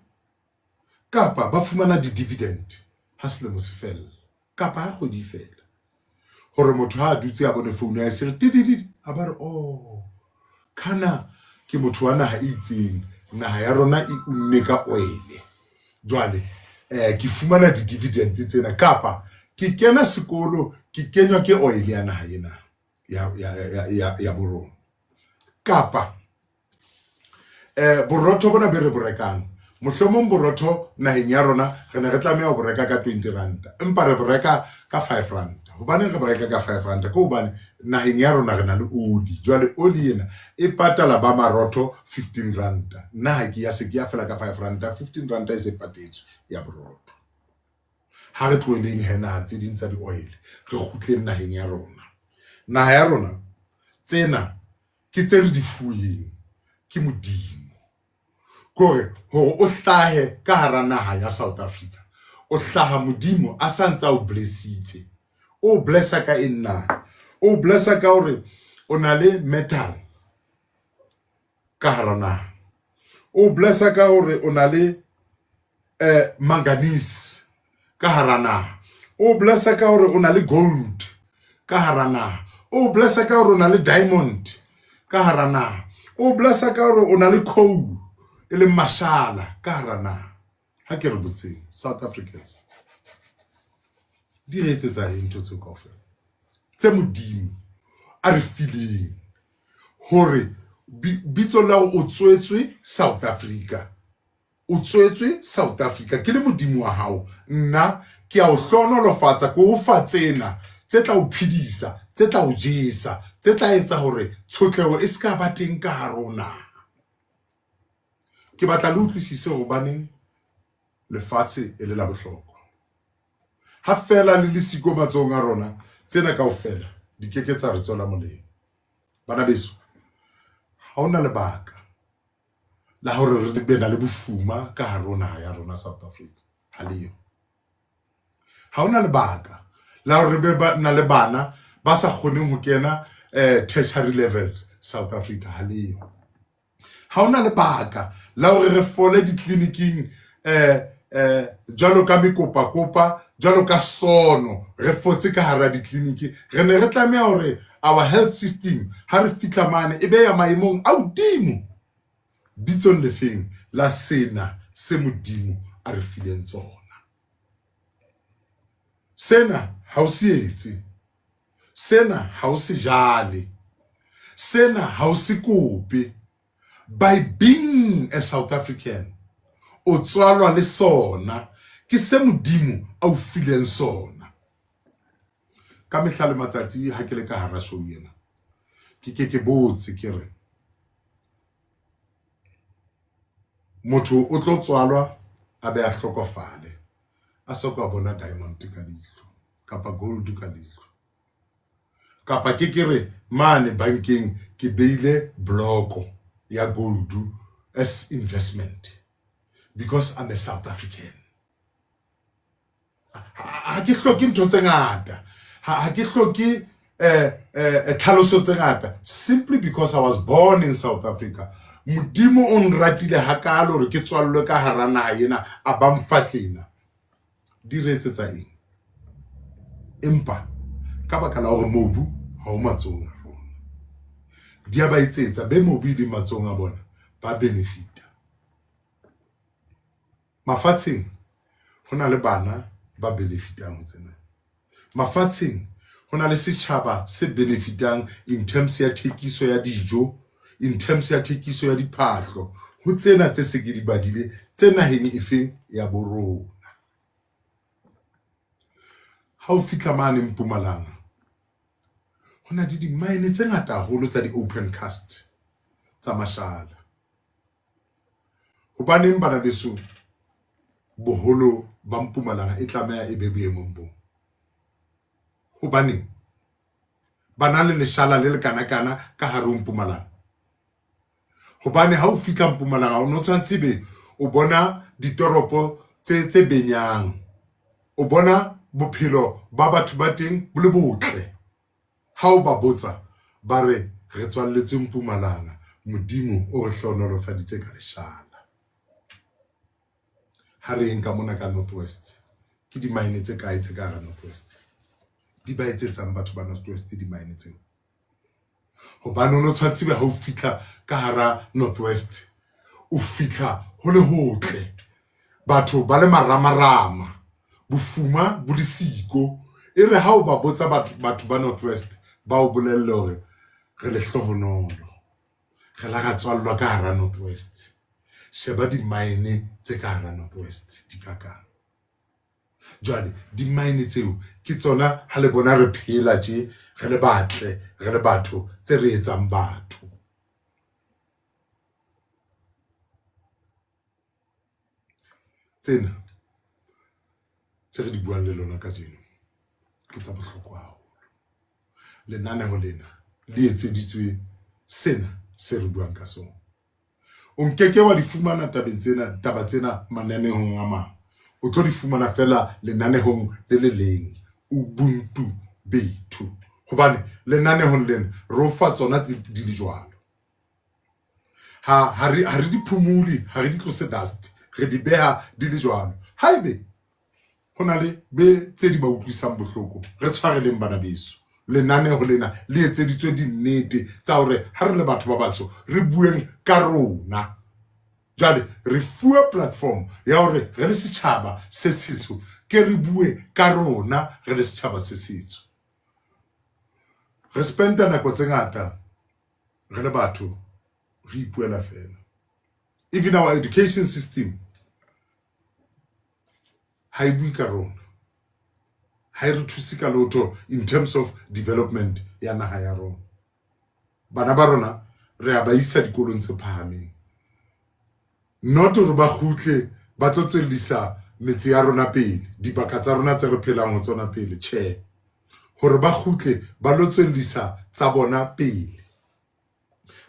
kapa ba fumana di-dividend ha selemo se fela, kapa ha kgwedi fela. Hore motho ha a dutse a bone phone ya se tididi a ba re oh kana ke motho wa naha e itseng, naha ya rona e unne ka oil. Jwale ke fumana di-dividends tsena, kapa ke kena sekolo ke kenywa ke oil ya naha ena ya borona. Kapa borotho bona be re bo rekang, mohlomong borotho naheng ya rona re ne re tlameha ho reka ka 20 rand, empa re bo reka ka 5 rand. Hobane re reka ka 5 rand ko hobane naheng ya rona re na le oli. Jwale oli ena e patala ba marotho 15 rand. Nna ke ya se ke ya fela ka 5 rand, 15 rand e se patetswe ya borotho. Ha re tloeleng hena tse ding tsa di oil, re kgutleng naheng ya rona. Naha ya rona tsena ke tse re di fuweng ke modimo. Kore hore o hlahe ka hara naha ya South Africa, o hlaha modimo a santsa o blessitse. O blessa ka enna, o blessa ka hore o na le metal ka hara naha, o blessa ka hore o na le manganese ka hara naha, o blessa ka hore o na le gold ka hara naha, o blessa ka hore o na le diamond ka hara naha, o blessa ka hore o na le coal e le mashala ka hara naha. Ha ke re botseng South Africans di re etsetsa ntho tse kaofela tse modimo a re fileng hore bitso la o tswetswe South Africa, o tswetswe South Africa ke le modimo wa hao. Nna ke a o hlonolofatsa ko o fa tsena tse tla o phidisa, tse tla o jesa, tse tla etsa hore tshotleho e ska ba teng ka harona. Ke batla le utlwisise hobaneng lefatshe e le la bohlokwa. Ha fela le siko matsong a rona, tsena kaofela di keke tsa re tswela molemo. Bana beso, ha ona lebaka la hore re be na le bofuma ka harona ya rona South Africa. Ha leyo. Ha ona lebaka la hore re be na le bana ba sa kgoneng ho kena tertiary levels South Africa. Ha leyo. Ha ona lebaka la hore re fole di-clinicing jwalo ka mekopa jwalo ka sono re fotse ka hara di-clinic. Re ne re tlameha hore our health system ha re fitla mane e be ya maemong a hodimo. Bitsong le feng la sena se modimo a re fileng tsona. Sena ha o se etse, sena ha o se jale, sena ha o se kope. By being a South African, o tswalwa le sona, ke se modimo a o fileng sona. Ka mehla le matsatsi ha ke le ka hara show ena, ke botse ke re motho o tlo tswalwa a be a hlokofale a soka bona diamond ka leihlo kapa gold ka leihlo, kapa ke re mane bankeng ke beile bloko ya gold as investment because I'm a South African. Ha ke hloke ntho tse ngata, ha ke hloke tlhaloso tse ngata, simply because I was born in South Africa. Modimo o nratile hakalo hore ke tswallwe ka hara naha ena a ba mfatsena. Di re etsetsa eng? Empa ka baka la hore mobu ha o matsong a rona, di a ba etsetsa be mobu le matsong a bona ba benefita. Mafatsheng hona le bana ba benefitang tsena. Mafatsheng hona le setjhaba se benefitang in terms ya thekiso ya dijo, in terms ya thekiso ya diphahlo, ho tsena tse se ke di badile tsena heng efeng ya borona. ha o fitla mane Mpumalanga hona di mine tse ngata haholo tsa di open cast tsa mashala. Hobaneng bana beso boholo ba Mpumalanga e tlameha e be boemong bo? Hobaneng bana le leshala le kana ka hare ho Mpumalanga? Hobane ha o fitla Mpumalanga o no tshwantse be o bona ditoropo tse benyang, o bona bophelo ba batho ba teng bo le botle. Ha o ba botsa ba re tswalletswe Mpumalanga, modimo o re hlonolofaditse ka leshala. Ha re nka mona ka Northwest, ke di mine tse kae tse ka hara Northwest? Di ba etsetsang batho ba Northwest di mine tseo? Hobane o no tshwantse be ha o fitla ka hara Northwest, o fitla ho le hotle, batho ba le maramarama, bofuma bo le siko. E re ha o ba botsa batho ba Northwest ba o bolelle hore re le hlohonolo, re la ra tswallwa ka hara Northwest. Sheba di mine tse ka hara Northwest di kakang. Jwale di mine tseo ke tsona ha le bona re phela tje, re le batle, re le batho tse re etsang batho. Tsena tse re di buang le lona ka jeno ke tsa bohlokwa haholo. Lenaneo lena le etseditswe sena se re buang ka sona. O nkeke wa di fumana taba tsena mananeong a mang. O tlo di fumana fela lenaneong le le leng, Ubuntu Bethu. Hobane lenaneong lena re o fa tsona di le jwalo. Ha re di phumuli, ha re di tlose dust, re di beha di le jwalo. Haebe hona le be tse di ba utlwisang bohloko, re tshwareleng bana beso. Lenaneo lena le etseditswe di nnete tsa hore ha re le batho ba batsho re bueng ka rona. Jwale re fuwe platform ya hore re le setjhaba se setsho ke re bue ka rona re le setjhaba se setsho. Re spenda nako tse ngata re le batho re ipuela fela. Even our education system ha e bue ka rona, ha e re thuse ka lotho in terms of development ya naha ya rona. Bana ba rona re a ba isa dikolong tse phahameng, not hore ba khutle ba tlo tswellisa metse ya rona pele, dibaka tsa rona tse re phelang ho tsona pele. Tjhe, hore ba khutle ba lo tswellisa tsa bona pele,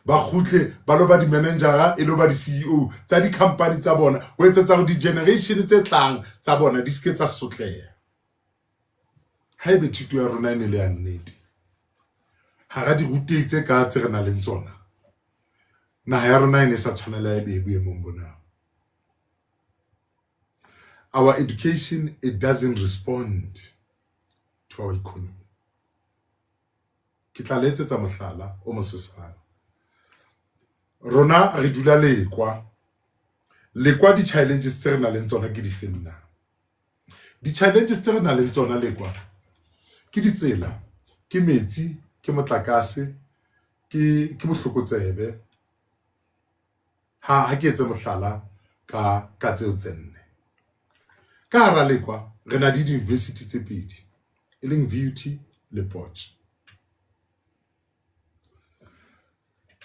ba khutle ba lo ba di manager e lo ba di CEO tsa di company tsa bona, ho etsetsa hore di generation tse tlang tsa bona di ske tsa sotleha. Haebe thuto ya rona ene le ya nnete, ha ra di rutei tse ka tse re na le tsona, naha ya rona ene sa tshwanela ya be boemong bona. Our education, it doesn't respond to our economy. Ke tla letsetsa mohlala o mosesane. Rona re dula lekwa di challenges tse re na le tsona ke di fenna. Di challenges tse re na le tsona lekwa ke ditsela, ke metsi, ke motlakase, ke bohlokotsebe. Ha ke etse mohlala ka tseo tse nne. Ka hara lekwa re na di university tse pedi, e leng VUT le Potch.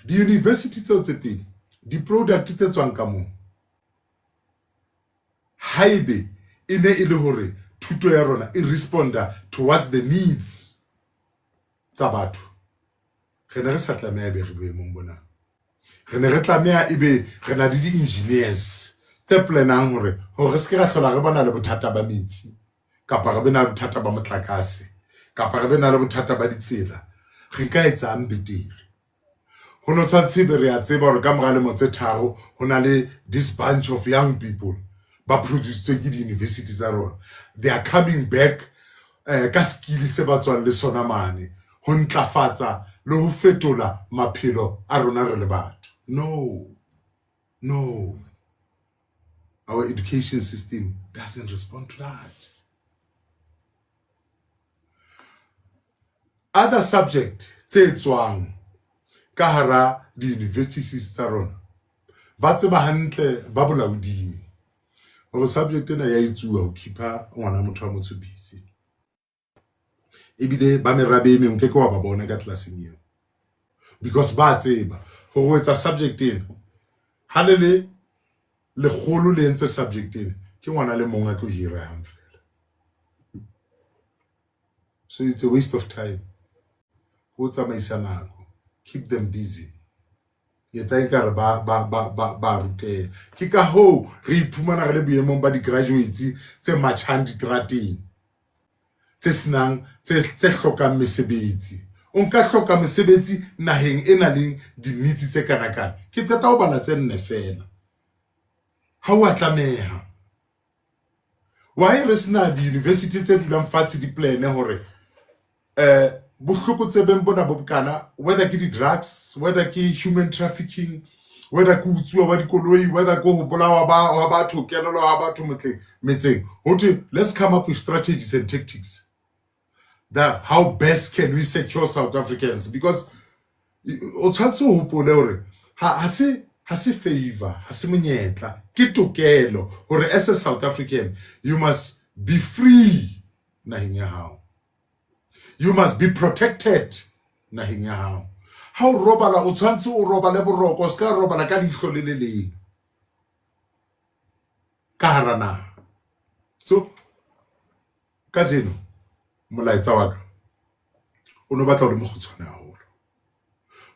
Di university tseo tse pedi, di product tse tswang ka moo, haebe e ne e le hore thuto ya rona e responda towards the needs tsa batho, re ne re sa tlameha be re boemong bona. Re ne re tlameha ebe re na le di engineers tse planang hore se ke ra hlola re bana le bothata ba metsi, kapa re bena le bothata ba motlakase, kapa re bena le bothata ba ditsela. Re nka etsang betere? Ho no tshwantse be re a tseba hore ka mora lemo tse tharo ho na le this bunch of young people ba produced ke di university tsa rona. They are coming back ka skill se ba tswang le sona mane ho ntlafatsa le ho fetola maphelo a rona re le batho. No, our education system doesn't respond to that. Other subject tse tswang ka hara di universities tsa rona, ba tseba hantle ba bolaoding hore subject ena ya itsuwa ho keeper ngwana motho wa motho busy. ebile ba merabe e meng ke wa ba bona ka tlelaseng eo, because ba tseba ho etsa subject ena ha le kgolo le entse subject ena ke ngwana le mong a tlo hira hang fela. So it's a waste of time. Ho tsamaisa nako, keep them busy. Yetsa ekare ba rute ke ka ho re iphumana re le boemong ba di graduates tse matchang diterateng tse senang tse hlokang mesebetsi. O nka hloka mesebetsi naheng ena le di needs tse kana kana, ke tata ho bala tse nne fela ha wa tlameha. Why re sena di university tse dulang fatshe di plan hore bohloko tse beng bona bobukana, whether ke di drugs, whether ke human trafficking, whether ke utsuwa ba dikoloi, whether ke ho bolawa ba batho, kenelo ha batho metseng. Hothi let's come up with strategies and tactics that how best can we secure South Africans, because o tshwantse ho hopole hore ha se favor, ha se monyetla, ke tokelo hore as a South African you must be free naheng ya hao. You must be protected naheng ya hao. Ha o robala o tshwantse o robale boroko, ska robala ka dihlo le leng ka hara naha. So ka jeno molaetsa wa ka o no batla hore mo khutshwane haholo.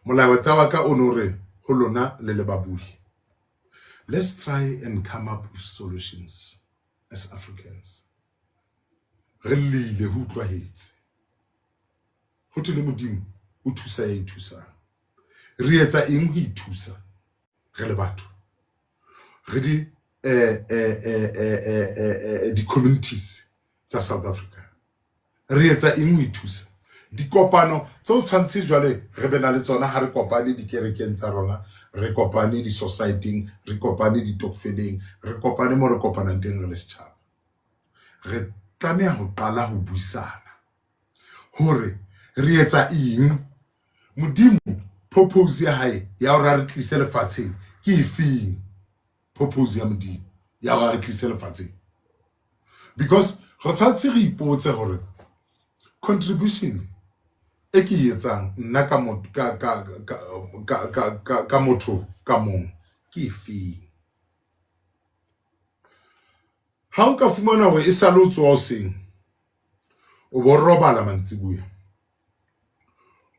Molaetsa wa ka o no re ho lona le babui, let's try and come up with solutions as Africans. Re lile ho tlwahetse ho tle modimo o thusa ya ithusa, re etsa eng ho ithusa re le batho, re di communities tsa South Africa, re etsa eng ho ithusa. Dikopano tso tshwantse jwale re bena le tsona ha re kopane di kerekeng tsa rona, re kopane di society, re kopane di tokfeleng, re kopane mo re kopanang teng re le setjhaba. Re tlameha ho qala ho buisana hore re etsa eng, modimo purpose ya hae ya hore re tlise lefatsheng ke efeng. Purpose ya modimo ya hore re tlise lefatsheng, because re tshwantse re ipotse hore contribution e ke etsang nna ka motho ka mong ke efeng. Ha o ka fumana hore e sa lo tswa hoseng o bo robala mantsibuya,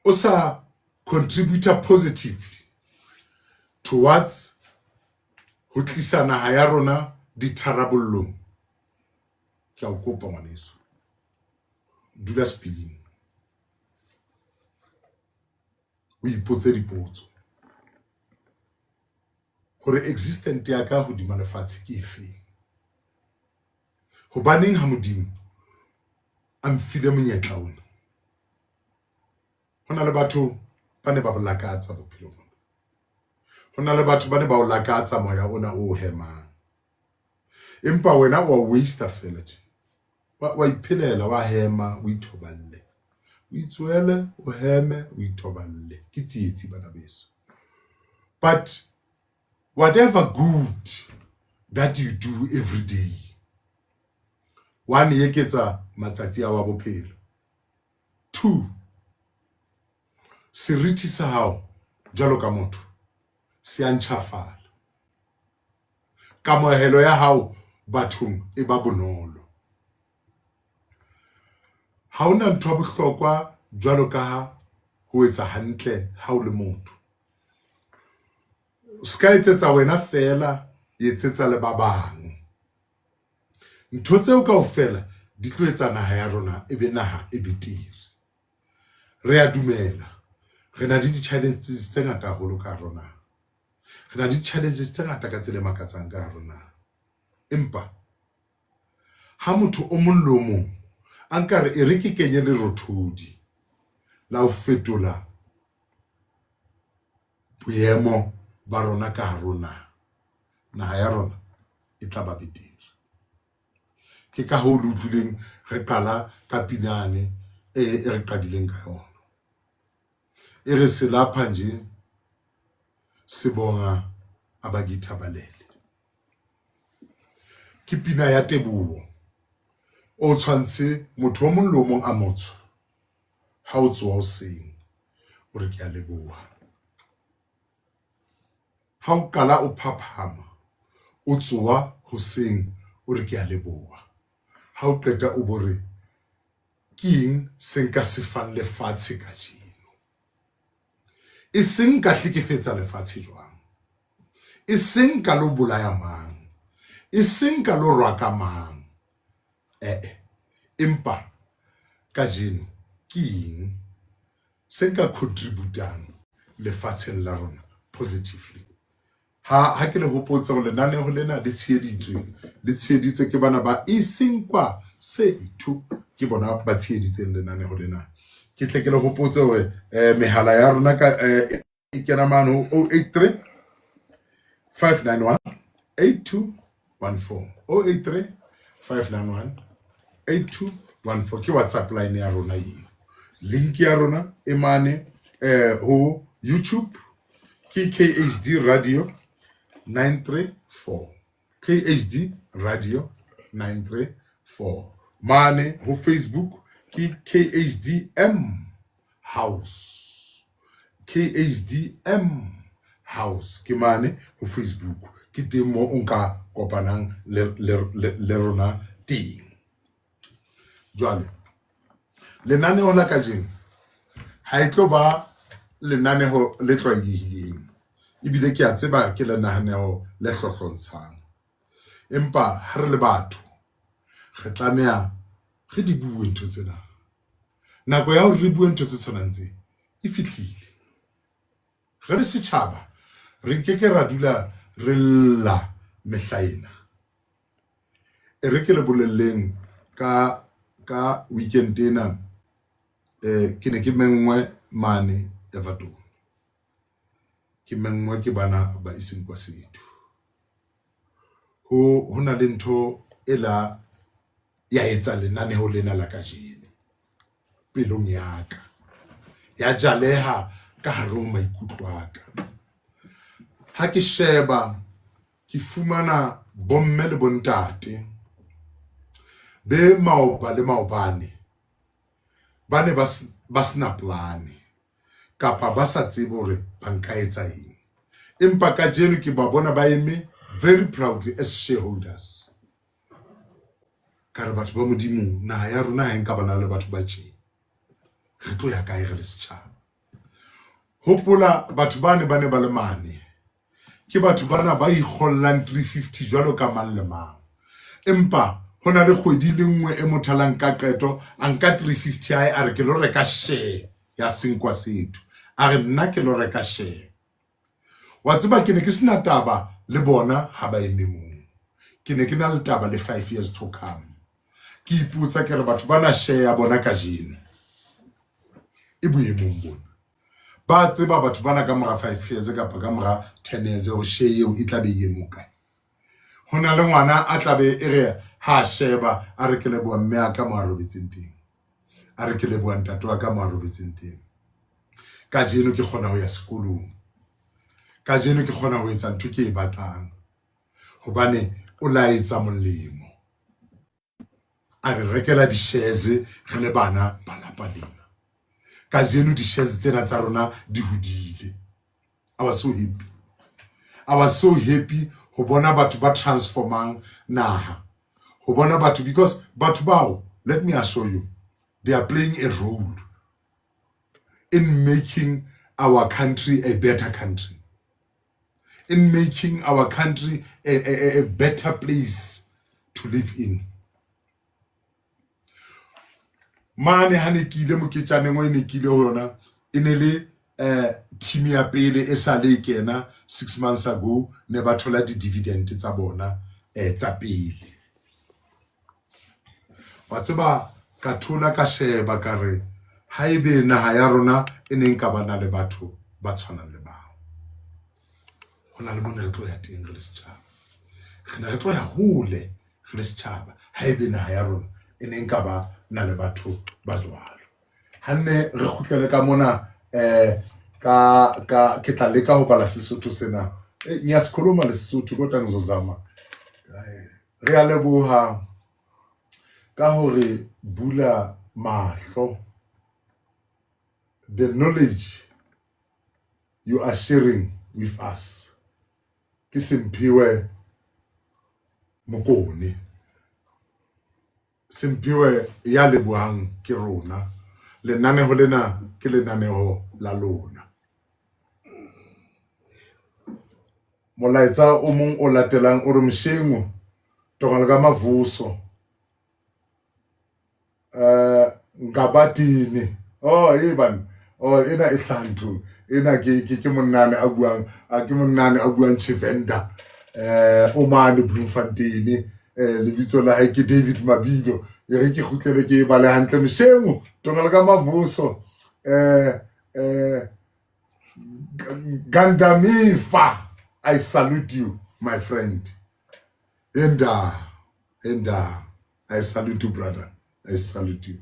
o sa contributor positively towards ho tlisa naha ya rona ditharabollong, ke a o kopa ngwaneso, dula spilling, o ipotse dipotso hore existent ya ka hodima lefatshe ke efeng. Hobaneng ha modimo a mfile monyetla ona. Hona le batho ba ne ba bolakatsa bophelo bona, hona le batho ba ne ba o lakatsa moya ona o hemang, empa wena wa waste fela tje, wa iphelela wa hema o ithoballe, o itswele o heme o ithoballe, ke tsietsi bana beso. But whatever good that you do every day, one yeketsa matsatsi a wa bophelo, 2 seriti sa hao jalo ka motho se a ntjhafala, kamohelo ya hao bathong e ba bonolo. Ha ona ntho ya bohlokwa jwalo ka ha ho etsa hantle ha o le motho. Ska etsetsa wena fela, etsetsa le ba bang. Ntho tseo kaofela di tlo etsa naha ya rona e be naha e betere. Re a dumela re na di challenges tse ngata haholo ka rona, re na di challenges tse ngata ka tsele makatsang ka rona, empa ha motho o mong le o mong a nkare e re ke kenye le rothodi la ho fetola boemo ba rona ka rona, naha ya rona e tla ba betere. Ke ka ho lutluleng re qala ka pinane e re qadileng ka yona, e re se lapha nje sibonga abagitha balele. Ke pina ya teboho o tshwantse motho o mong le o mong a motsho ha o tsoa hoseng o re ke a leboha. Ha o kala o phaphama o tsoa hoseng o re ke a leboha. Ha o qeta o bore ke eng se nka se fang lefatshe ka jeno, e seng ka hlekefetsa lefatshe jwang, e seng ka lo bolaya mang, e seng ka lo rwaka mang, empa ka jeno ke eng se nka contributang lefatsheng la rona positively. Ha ke le hopotsa go lenaneo lena le tsheheditswe ke bana ba isinkwa sethu ke bona ba tsheheditseng lenaneo lena. Ke tle ke le hopotse hore mehala ya rona ka e kena mano 083 591 8214 083 591 8214 ke WhatsApp line ya rona eo. Link ya rona e mane ho YouTube ke KHD Radio 934 KHD Radio 934. Mane ho Facebook ke KHDM House KHDM House ke mane ho Facebook ke teng mo nka kopanang le rona teng. Jwale lenaneo la kajeno ha e tlo ba lenaneo le tlwaelehileng, ebile ke a tseba ke lenaneo le hlohlontshang, empa ha re le batho re tlameha re di bue ntho tsena. Nako ya hore re bue ntho tse tshwanang tse e fihlile. Re le setjhaba re nkeke ra dula re lla mehlaena. E re ke le bolelleng ka weekend ena ke ne ke mengwe mane Everton, ke mengwe ke bana ba isinkwa sethu. Ho na le ntho ela ya etsa lenaneo lena la kajeno pelong ya ka, ya jaleha ka hare ho maikutlo a ka. Ha ke sheba ke fumana bomme le bontate be maoba le maobane bane ba sena plane kapa ba sa tsebe hore ba nka etsa eng, empa kajeno ke ba bona ba eme very proudly as shareholders. Ka re batho ba modimo, naha ya rona ha nka bana le batho ba tje, re tlo ya kae re le setjhaba? Hopola batho bane ba le mane ke batho bana ba ikgollang 350 jwalo ka mang le mang, empa hona le kgwedi le nngwe e mothalang ka qeto a nka 350 hae a re ke lo reka share ya sinkwa sethu, a re nna ke lo reka share. Wa tseba ke ne ke sena taba le bona ha ba eme moo, ke ne ke na le taba le 5 years to come. Ke ipotsa ke re batho bana share ya bona ka jeno e boemong bona, ba tseba batho bana ka mora 5 years kapa ka mora 10 years ho share eo e tla be e mo kae. Hona le ngwana a tla be e re ha sheba a re ke leboha mme a ka mo a robetseng teng, a re ke leboha ntate wa ka mo a robetseng teng. Ka jeno ke kgona ho ya sekolong, ka jeno ke kgona ho etsa ntho ke e batlang, hobane o la etsa molemo, a re rekela di shares re le bana ba lapa lena. Ka jeno di shares tsena tsa rona di hodile. I was so happy ho bona batho ba transformang naha, ho bona batho, because batho bao, let me assure you, they are playing a role in making our country a better country, in making our country a better place to live in. Mane hane kile moketjane ngwe ne kile ho yona inele team ya pele e sale kena 6 months ago ne ba thola di dividend tsa bona tsa pele. Wa tseba ka thola ka sheba ka re haebe naha ya rona e neng ka bana le batho ba tshwanang le bao, hona le mona re tlo ya teng re le setjhaba, re tlo ya hole re le setjhaba haebe naha ya rona e neng ka ba na le batho ba jwalo. Hanne re kgutlele ka mona ka ke tla leka ho bala Sesotho sena, ngiyasikhuluma lesotho kodwa ngizozama. Re a leboha ka hore bula mahlo the knowledge you are sharing with us ke Simphiwe Mokone, Simphiwe ya lebohang ke rona, lenaneo lena ke lenaneo la lona. Molaetsa o mong o latelang o re Mshengu Tongaleka Mavuso ngabatini ban ena e hlantu ena ke monnane a buang Tshivenda o mane Bloemfontein lebitso la hae ke David Mabilo e re ke khutlele ke ba le hantle Mshengu Tongaleka Mavuso Gandamifa, I salute you, my friend. Enda, I salute you, brother. I salute you.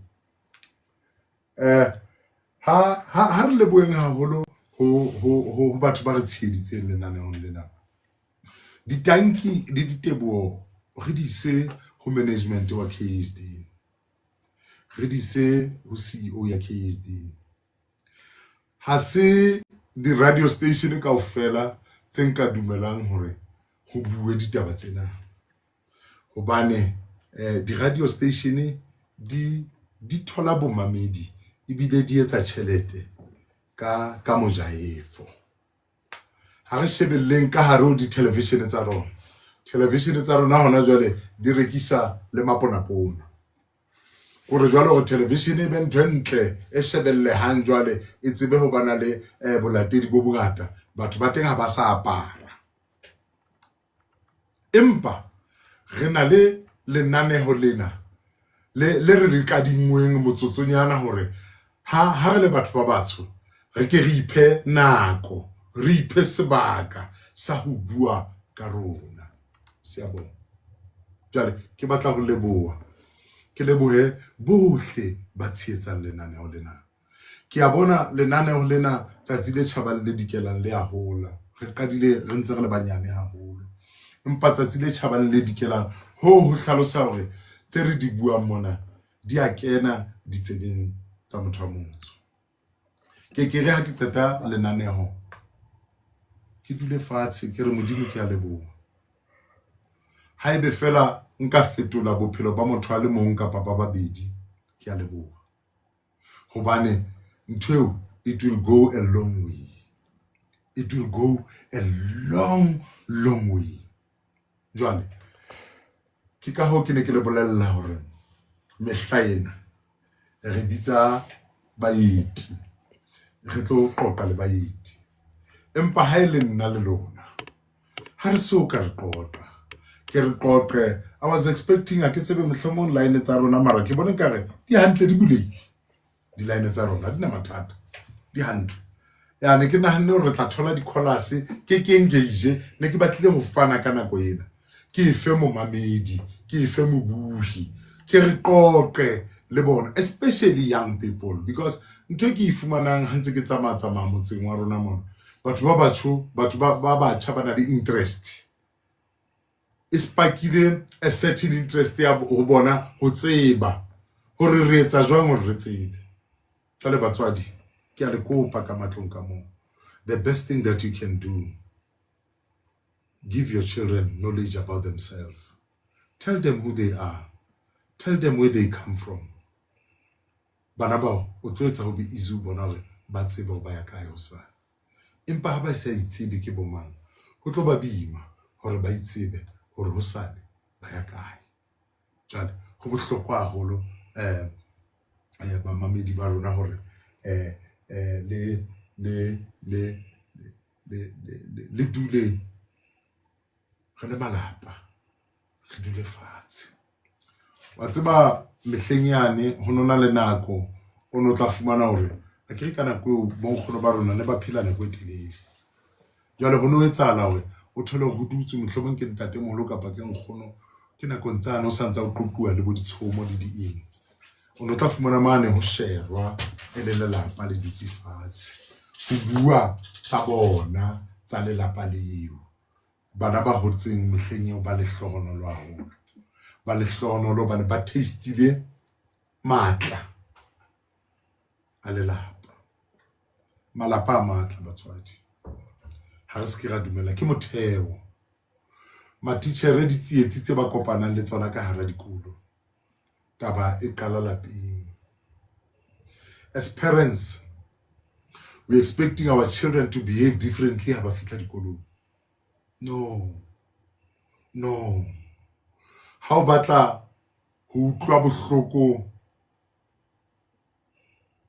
Ha re leboeng haholo ho batho ba re tsheditseng lenaneong lena. Ditanki le diteboho re di se ho management wa KSD. Re di se ho CEO ya KSD. Ha se di radio station kaofela tse nka dumelang hore ho bue ditaba tsena. Hobane di radio station di thola bomamedi ebile di etsa tjhelete ka mojaefo. Ha re shebelleng ka hare ho di television tsa rona. Television tsa rona hona jwale di rekisa le maponapona. Gore jwale go television e ben twentle e shebelle hang jwale e tsebe ho bana le bolatedi bo bongata, batho ba teng ha ba sa apara. Empa re na le lenaneo lena le re ka dingweng motsotsonyana hore ha re le batho ba batsho re ke re iphe nako, re iphe sebaka sa ho bua ka rona. Siabona. Jwale ke batla ho leboha, ke lebohe bohle ba tsheetsang lenaneo lena. Ke a bona lenaneo lena tsatsi le tjhabang le dikelang le a hola. Re qadile re ntse re le banyane haholo. Empa tsatsi le tjhabang le dikelang ho hlalosa hore tse re di buang mona di a kena ditsebeng tsa motho wa motsho. Ke re ha ke qeta lenaneo ke dule fatshe ke re Modimo ke a leboha. Haebe fela nka fetola bophelo ba motho a le mong kapa ba babedi ke a leboha. Hobane ntweo it will go a long way. It will go a long way. Jwale ke ka ho ke ne ke le bolella hore mehlaena re bitsa baeti, re tlo qoqa le baeti. Empa ha ile nna le lona ha re so ka re qoqa ke re qoqe. I was expecting a ke tsebe mohlomong line tsa rona mara ke bone ka re di hantle di buleile. Di line tsa rona di na mathata di hantle. Ya ne ke nahanne hore re tla thola di callers ke engage ne ke batlile ho fana ka nako ena. Ke ife momamedi, ke ife mobuhi, ke re qoqe le bona, especially young people, because ntwe ke ifumanang ha ntse ke tsamaya motseng wa rona mona. Batho ba batsho, batho ba batjha ba na le interest. E sparkile a certain interest ya ho bona ho tseba hore re etsa jwang hore re tsebe. Jwale batswadi ke a le kopa ka matlong ka moo. The best thing that you can do, give your children knowledge about themselves. Tell them who they are. Tell them where they come from. Bana bao o tlo etsa ho be izu bona hore ba tsebe ho ba ya kae hosane. Empa ha ba sa itsebe ke bomang, ho tlo ba bima hore ba itsebe hore hosane ba ya kae. Jwale ho bohlokwa haholo ba mamedi ba rona hore le dule re le malapa, re dule fatshe. Wa tseba mehleng yane ho nona le nako o no tla fumana hore a ke ka nako bo nkgono ba rona le ba phela nako e telele. Jwale ho no etsahala hore o thole ho dutse mohlomong ke ntate moholo kapa ke nkgono ke nako ntsana o santsa o qoquwa le bo ditshomo le dieng. O no tla fumana mane ho sherwa e le lelapa le dutse fatshe ho bua tsa bona tsa lelapa leo. Bana ba hotseng mehleng eo ba le hlohonolo haholo, ba le hlohonolo ba ne ba tastile matla a lelapa. malapa a matla batswadi ha re se ke ra dumela ke motheo matitjhere di tsietsi tse ba kopanang le tsona ka hara dikolo taba e qala lapeng. As parents, we're expecting our children to behave differently ha ba fitla dikolong. No. Ha o batla ho utlwa bohloko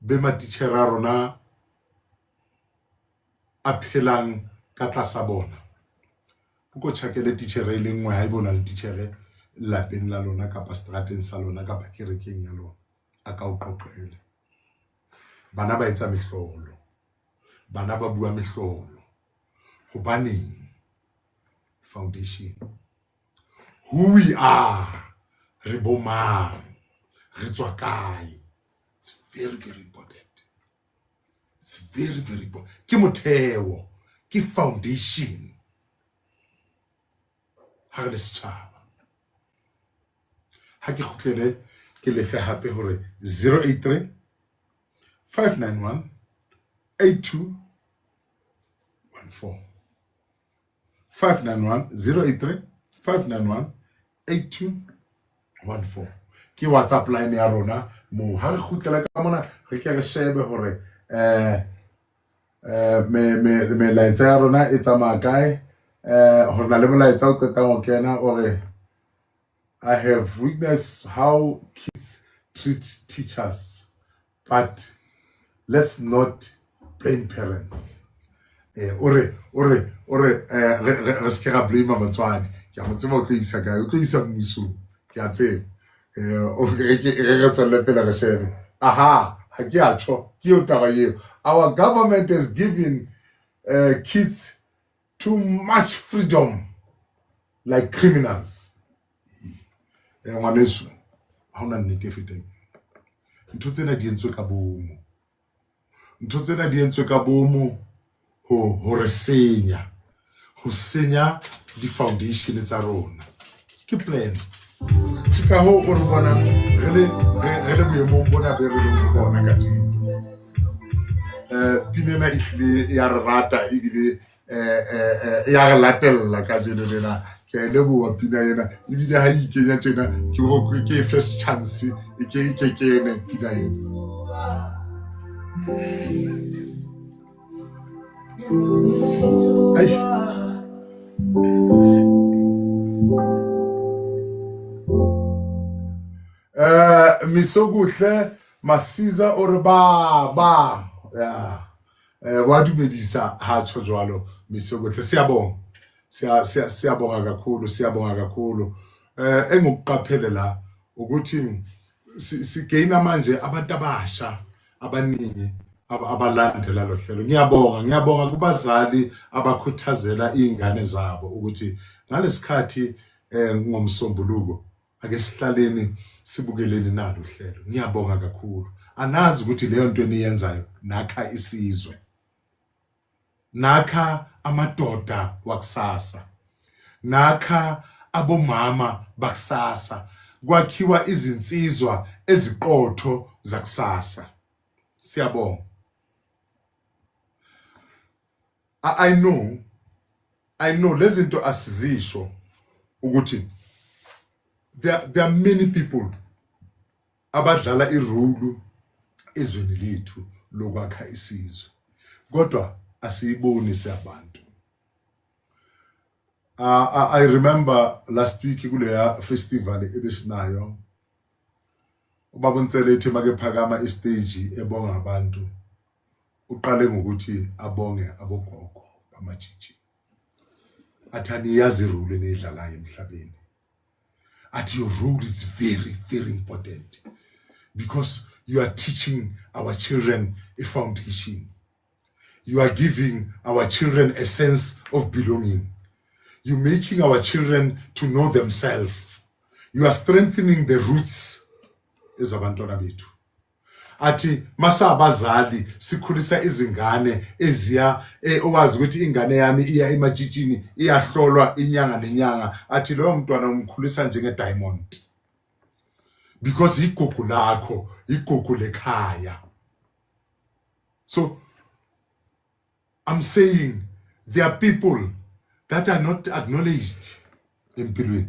be matitjhere a rona a phelang ka tlasa bona, o ko tjhakele titjhere e le nngwe ha e bona le titjhere lapeng la lona kapa strateng sa lona kapa kerekeng ya lona, a ka o qoqele. Bana ba etsa mehlolo, bana ba bua mehlolo. Hobaneng? Foundation. Who we are, re bomang, re tswa kae. It's very, very important. It's very, very important. Ke motheo, ke foundation. Ha re le setjhaba. Ha ke khutlele ke le fe hape hore 083 591 8214 591 083 591 8214 ke WhatsApp line ya rona mo. Ha re khutlela ka mona re ke re shebe hore me laetsa ya rona e tsamaya kae. Hore na le molaetsa o qetang ho kena ore I have witnessed how kids treat teachers, but let's not blame parents. Re se ke ra blame batswadi. Ke a mo tseba o tlo isa kae, o tlo isa mmuso. Ke a tseba. Re tswelle pele re shebe. Ha ke a tjho ke yo taba eo. Our government has given kids too much freedom like criminals. Ngwaneso ha ona nnete feteng. Ntho tsena di entswe ka bomo. Ntho tsena di entswe ka bomo ho re senya. Ho senya di foundation tsa rona. Ke plan. Ke ka ho re bona re le boemong bona be re le bona ka teng. Pinena ihle ya re rata ebile ya re latella ka jenelena. Ke le bua pina ena ebile ha ikenya tjena ke go ke first chance e ke ene pina ena. Misoguhle Masiza ore ba ya wa dumedisa ha tsho jwalo misoguhle siyabonga kakhulu engokuqaphelela ukuthi sigaina manje abantu abasha abaningi abalandela lo hlelo. Ngiyabonga kubazali abakhuthazela izingane zabo ukuthi ngalesikhathi ngomsombuluko ake sihlaleni sibukeleni nalo hlelo. Ngiyabonga kakhulu. Anazi ukuthi leyo nto eniyenzayo nakha isizwe, nakha amadoda wakusasa, nakha abomama bakusasa, kwakhiwa izinsizwa eziqotho zakusasa. Siyabonga. I know lezinto asizisho ukuthi there are many people abadlala irole ezweni lethu lokwakha isizwe, kodwa asiyiboni siyabantu. I remember last week kuleya festival ebesinayo ubaba Ntsele ethi make phakama istage ebonga abantu, uqale ngokuthi abonge abogogo bamajiji. Athani yazi irole enidlalayo emhlabeni. Athi your role is very, very important because you are teaching our children a foundation. You are giving our children a sense of belonging. You're making our children to know themselves. You are strengthening the roots ezabantwana bethu. Athi masa abazali sikhulisa izingane eziya owazi ukuthi ingane yami iya emajijini iyahlolwa inyanga nenyanga. Athi lo mntwana umkhulisa njenge diamond because igugu lakho, igugu lekhaya. So I'm saying there are people that are not acknowledged empilweni.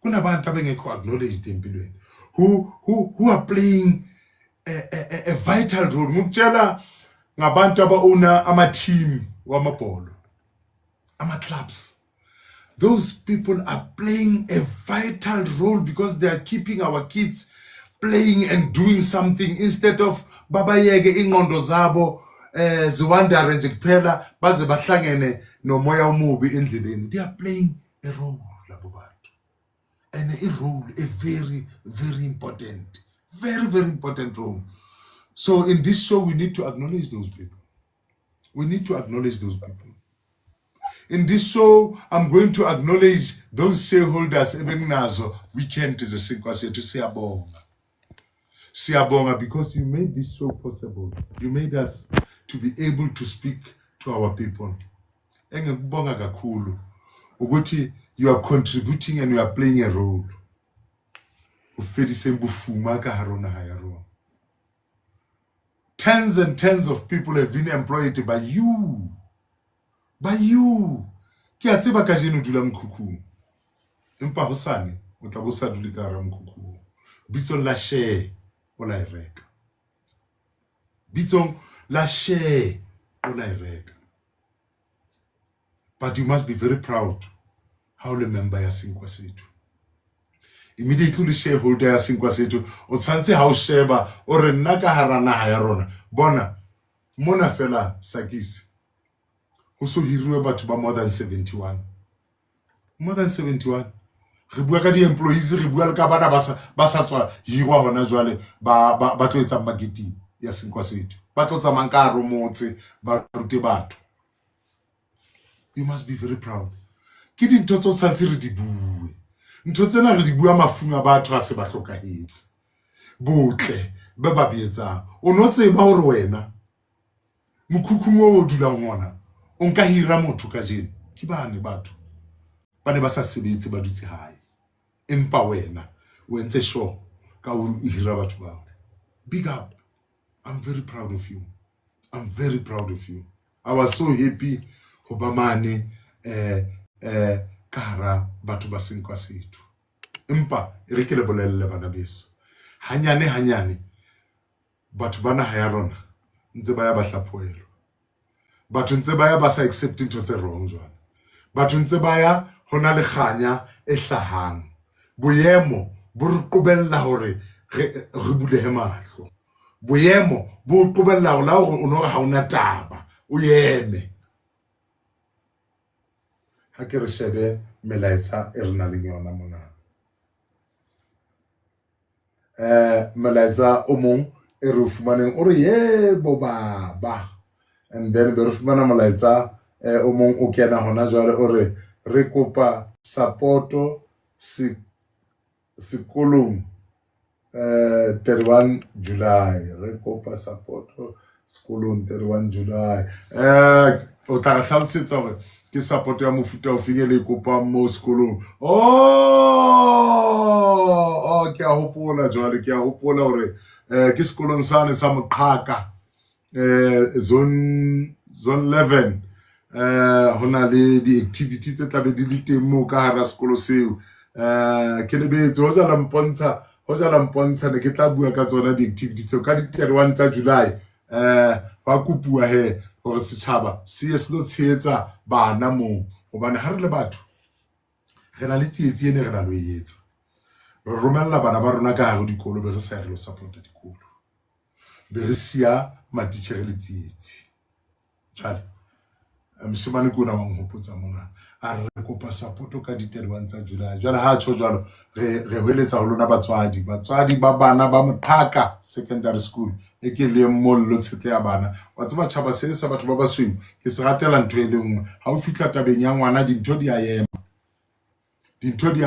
Kunabantu abengekho acknowledged empilweni. Who are playing a vital role. Ngukutshela ngabantu aba-owner ama-team wamabholo, ama-clubs. Those people are playing a vital role because they are keeping our kids playing and doing something instead of babayeke ingqondo zabo ziwandare nje kuphela baze bahlangene nomoya omubi endleleni. They are playing a role labo bantu, and a role, a very, very important, very, very important role. So in this show, we need to acknowledge those people. We need to acknowledge those people. In this show, I'm going to acknowledge those shareholders. Ebenazo weekend is a sequence to Siyabonga. Siyabonga, because you made this show possible. You made us to be able to speak to our people. Engekubonga kakhulu ukuthi you are contributing and you are playing a role. Ufedise mbufuma ka harona hayaro. Tens and tens of people have been employed by you. By you. Ki a tseba ka jeno dula mkhukhu. Empa hosane o tla bo sa dule ka ra mkhukhu. Bitso la share o la ireka. Bitso la share o la ireka. But you must be very proud how le member ya Sinkwa Sethu. Immediately the shareholder ya Sinkwa Sethu o tshwantse ha o sheba o re nna ka hara naha ya rona. Bona mona fela Sakisi. Ho so hiriwe batho ba more than 71. More than 71. Re bua ka di-employees, re bua le ka bana ba sa tswa hirwa hona jwale ba tlo etsa magiti ya Sinkwa Sethu. Ba tlo tsamang ka hare motse ba rute batho. You must be very proud. Ke dintho tso tshwantse re di bue. Ntho tsena re di bua mafung a batho a se ba hlokahetse. Botle ba ba bietsang. O no tseba hore wena mokhukhung o dulang hona o nka hira motho ka jeno. Ke bane batho ba ne ba sa sebetse ba dutse hae. Empa wena o entse sure ka o hira batho ba. Big up. I'm very proud of you. I'm very proud of you. I was so happy Obamane kara batho ba Sinkwa Sethu. Empa re ke le bolelle bana beso. Hanyane batho bana ha ya rona ntse ba ya ba hlaphoelo. Batho ntse ba ya ba sa accept ntho tse wrong jwana. Batho ntse ba ya hona le khanya e hlahang. Boyemo bo re qobella hore re bulehe mahlo. Boyemo bo qobella ho la hore o no ha una taba o yeme. Ha ke re shebe melaetsa e rena le yona mona. Melaetsa o mong e re fumaneng o re yebo baba. And then be re fumana melaetsa o mong o kena hona jwale o re re kopa supporto sekolong 31 July. Re kopa supporto sekolong 31 July. O tla hlalosetsa hore ke support ya mofuta o fikele kopa mo sekolong. Oh, ke a hopola jwale, ke a hopola hore ke sekolong sane sa Moqhaka, zone 11. Hona le di activities tse tla be di le teng mo ka hara sekolo seo. Ke lebetse ho jala mpontsha ne ke tla bua ka tsona di activities tseo ka di 31 tsa July. Wa kopua he hore setjhaba se lo tshehetsa bana mo hobane ha re le batho re na le tsietsi ene re na lo etsa. Re romella bana ba rona ka hare dikolo be re sa re lo support dikolo. Be re sia matitjhere le tsietsi. Jwale mshimane kuna wa nghopotsa mona a re kopa support ka di 31 tsa July. Jwale ha tsho jwalo re hweletsa ho lona batswadi ba bana ba Moqhaka Secondary School e ke le mollo tshetle ya bana wa tseba tshaba se sa batho ba basweu ke se ratela ntho e le nngwe ha o fihla tabeng ya ngwana dintho di a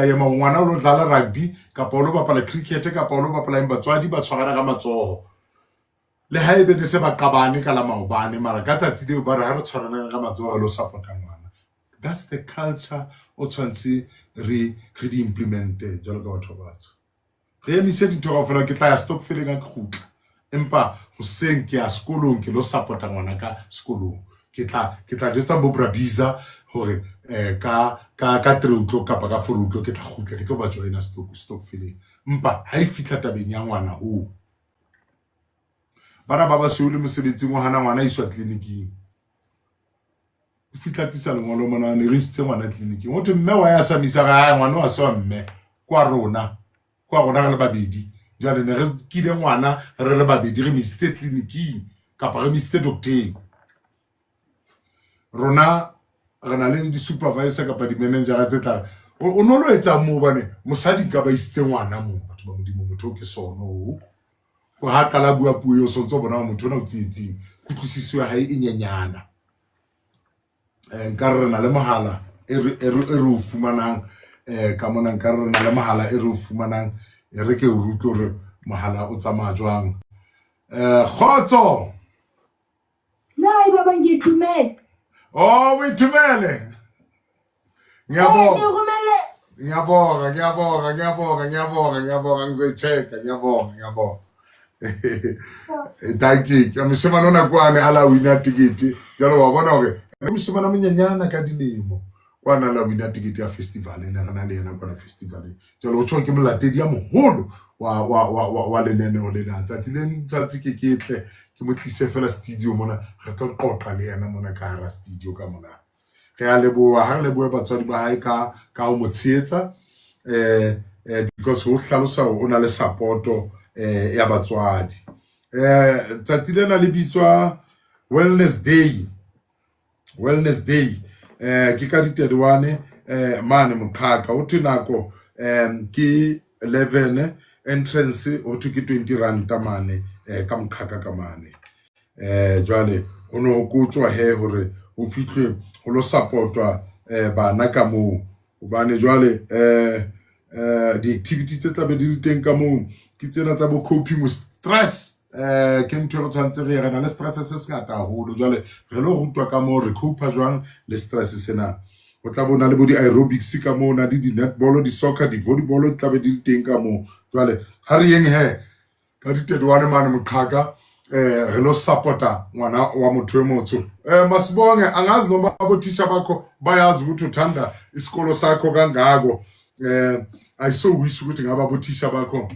yema ngwana o lo dlala rugby kapa o lo bapala cricket kapa o lo bapala batswadi ba tshwarana ka matsoho le haebe ne se ba qabane ka la maobane mara ka tsatsi leo ba re ha re tshwarana ka matsoho lo supporta ngwana. That's the culture o tshwantse re di implemente jalo ka batho ba batho. Re emise dintho ka fela ke tla ya stop feeling ka khutla empa hoseng ke ya sekolong ke lo supporta ngwana ka sekolong ke tla jetsa bo Brabiza hore ka 3 o'clock kapa ka 4 o'clock ke tla khutla ke tlo ba joina stokfeleng mpa ha e fitla tabeng ya ngwana ho bana ba baseo le mosebetsing wa hana ngwana iswa tleliniking o fitla tlisa lengolo mona ne re isitse ngwana tleliniking o thwe mme wa ya samisa ga ngwana wa sa mme kwa rona re le babedi jwale ne re kile ngwana re le babedi re misitse tleliniking kapa re misitse doctor rona re na le di supervisor kapa di manager tse tla o no lo etsa mo bane mosadi ka ba isitse ngwana mo batho ba modimo motho ke sono go ha kala bua puo yo sontso bona motho na o tsitsing kutlwisiso ya hae e nyenyana nka re na le mahala e re o fumanang ka mona nka re na le mahala e re o fumanang e re ke o rutlo re mahala o tsamaya jwang khotso Lai baba ngithumele. oh withumele ngiyabonga ngizoyichecka ngiyabonga thank you mshimana ona kwane ala wina tikiti jalo wa bona hore mshimana monyenyana ka dilemo kwana la wina tikiti ya festival ena rena le yena kwana festival jalo o tshwa ke molatedi ya moholo wa lenene o lena tsatsi ke ketle ke mo tlise fela studio mona re tlo qoqa le yena mona ka hara studio ka mona re a leboha ha re leboha batswadi ba hae ka o motsheetsa because ho hlalosa o na le supporto ya batswadi tsatsi lena le bitswa wellness day ke ka di31 mane moqhaka o thunako ke 11 entrance o thuke 20 rand mane ka moqhaka ka mane jwale o no go tswa he hore o fitlwe go lo supportwa bana ka mo bane jwale di activities tse tla be di teng ka mo ke tsena tsa bo coping with stress ke ntho re tshwantse re na le stress se se ngata haholo jwale re lo rutwa ka mo re cope jwang le stress sena o tla bona le bo di aerobics ka mo na di netball di soccer di volleyball tla be di teng ka mo jwale ha re yeng he ka di 31 mane moqhaka re lo supporta ngwana wa motho e motho masibonge angazi noma abo teacher bakho bayazi ukuthi uthanda isikolo sakho kangako I so wish ukuthi ngaba abo teacher bakho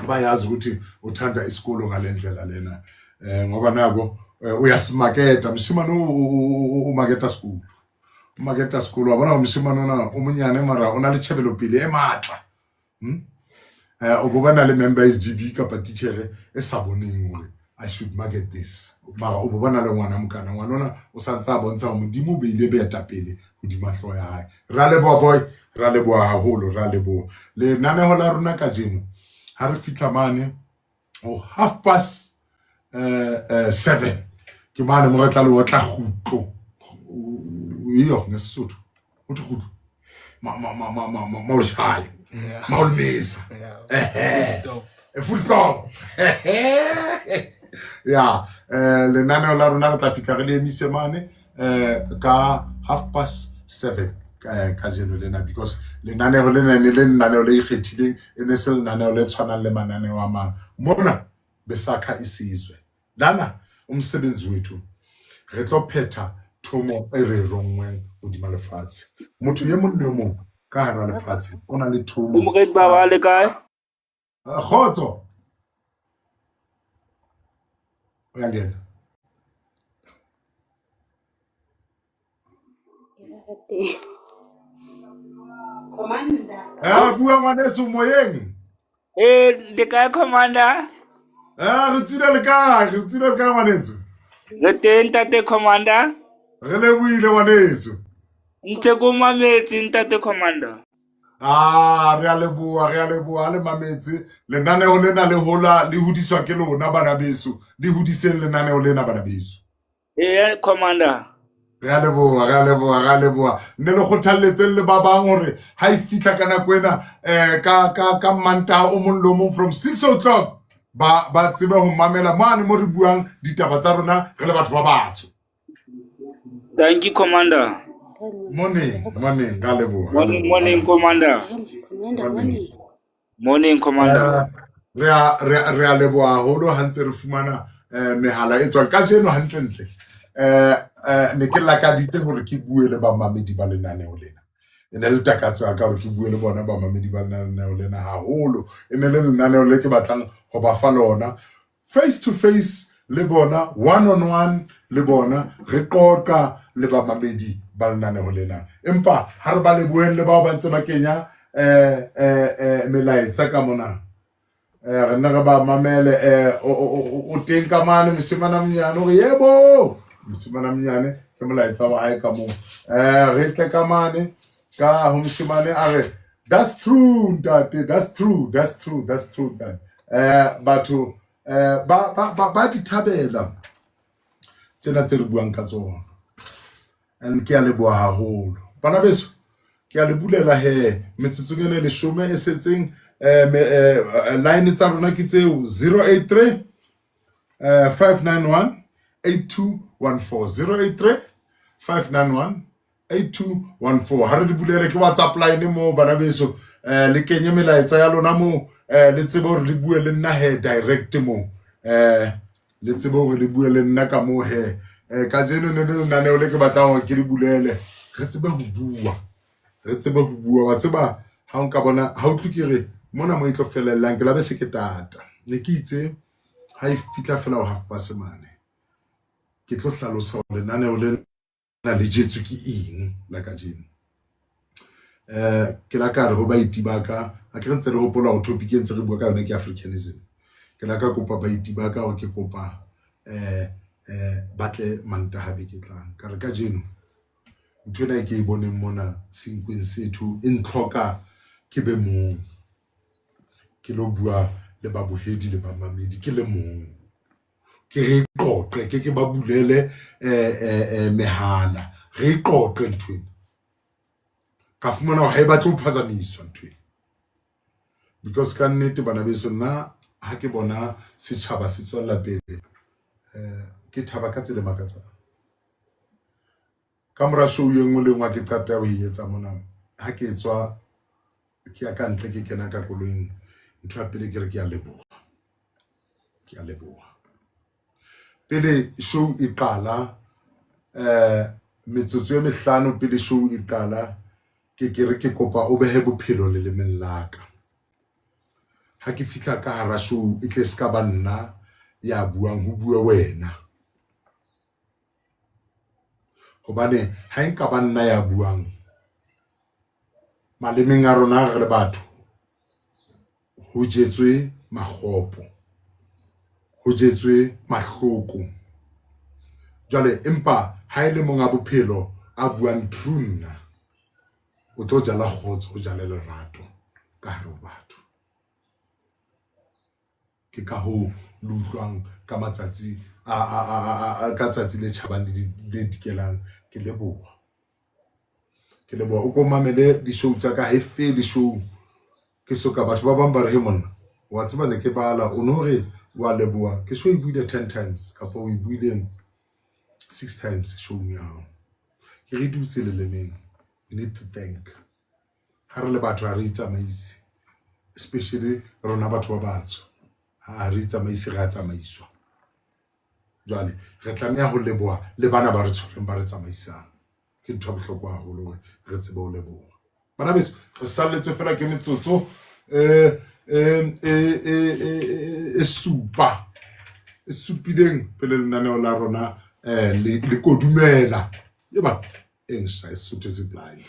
bayazi ukuthi uthanda isikolo ngalendlela lena ngoba nako uyasimaketa mshimana umaketa school wabona umshimana na umunyane mara ona le chebelo pele e matla o bobana le member SGB ka teacher e saboneng hore I should market this mara o bobana le ngwana mokana ngwana o santsa bontsha modimo be ile be etapele hodima hlo ya hae ra leboa boy ra leboa haholo ra leboa le nane hola rona ka jeno ha re fitla mane o 7:30 ke mane mo retla le o tla khutlo yo ngesotho o tkhutlo ma o shaya ma o mesa full stop ya le nane la rona re tla fitla re le emise mane ka 7:30 ka jeno lena because le naneo le naneo le ikgethileng ene se le naneo le tshwanang le manane wa mang mona besakha isizwe lana umsebenzi wethu re tlo phetha thomo e re rongweng hodima lefatshe motho ye mong le mong ka hara lefatshe o na le thomo mo re ba le kae khotso o ya ngena Commander. bua ngwaneso moyeng le kae commander re tsile le kae ngwaneso re teng tate commander re le buile ngwaneso ntse go mametsi ntate commander re a leboa le mametse lenaneo lena le hola le hodiswa ke lona bana beso le hodiseng lenaneo lena bana beso commander re a leboa nne le kgothalletseng le ba bang hore ha e fitla ka nako ena ka Mantaha o mong le mong from 6 o'clock ba tsebe ho mamela mane mo re buang ditaba tsa rona re le batho ba batsho thank you commander morning ga leboa morning commander morning commander re a leboa haholo ha ntse re fumana mehala e tswang ka jeno hantle ne ke lakaditse hore ke bue le bamamedi ba lenaneo lena ene le takatso ya ka hore ke bue le bona bamamedi ba lenaneo lena haholo ene le lenaneo le ke batlang ho ba fa lona face to face le bona one on one le bona re qoqa le bamamedi ba lenaneo lena empa ha re ba le buelle ba ba ntse ba kenya melaetsa ka mona re nna re ba mamele o teng ka mane moshemane monyane hore yebo moshemane monyane ke molaetsa wa hae ka moo re tle ka mane ka ho moshemane a re that's true ntate that's true that batho ba di thabela tsena tse re buang ka tsona and ke a leboha haholo bana beso ke a le bulela he metsotsong ene le shome e setseng line tsa rona ke tseo 083 591 8214 083 591 8214 ha re di bulele ke WhatsApp line mo bana beso le kenye melaetsa ya lona mo le tsebe hore le bue le nna he direct mo le tsebe hore le bue le nna ka mo he ka jeno ne nane o le ke batlang hore ke di bulele re tsebe ho bua wa tseba ha nka bona ha o tlukere mona mo itlo felellang ke la be se ke tata ne ke itse ha e fitla fela o half past mane ke tlo hlalosa hore nane o le na le jetsu ke eng la ka jeno ke la ka re ho ba itibaka a ke ntse re hopola ho topic e ntse re bua ka yona ke Africanism ke la ka kopa ba itibaka ho ke kopa batle mantaha be ke tlang ka re ka jeno ntho ena ke e boneng mona senkwen sethu e ntlhoka ke be mong ke lo bua le babohedi le bamamedi ke le mong ke re qoqe ke ba bulele mehala re qoqe ntwe ka fumana ha e batla ho phazamiswa ntwe because ka nnete bana beso nna ha ke bona setjhaba se tswalla pele ke thaba ka tsela makatsa kamera show ye ngwe le ngwa ke qata ho etsa mona ha ke tswa ke ya ka ntle ke kena ka koloing ntho ya pele ke re ke a leboha pele show e qala metsotso e mehlano pele show e qala ke re ke kopa o behe bophelo le lemeng laka ha ke fitla ka hara show e tle ska ba nna ya buang ho bue wena hobane ha enka ba nna ya buang malemeng a rona re le batho ho jetswe magopo ho jetswe mahloko jale empa ha ile monga bophelo a buang truna o tlo jala khotso o jale lerato ka hare ho batho ke ka ho lutlwang ka matsatsi ka tsatsi le tjhabang le dikelang ke leboha o ko mamele di show tsa ka he fele show ke soka batho ba bang ba re he monna wa tseba ne ke bala o no re wa leboha ke show e buile 10 times ka po e buile 6 times show ya ke re dutse le lemeng you need to thank ha re le batho ha re itsamaisi especially rona batho ba batso ha re itsamaisi ra tsamaiswa jwale re tlameha ho leboha le bana ba re tshwereng ba re tsamaisang ke ntho bohlokwa haholo re tsebe ho leboha bana beso re salletswe fela ke metsotso supileng pele lenaneo la rona le kodumela ye ba ensha Sesotho se blind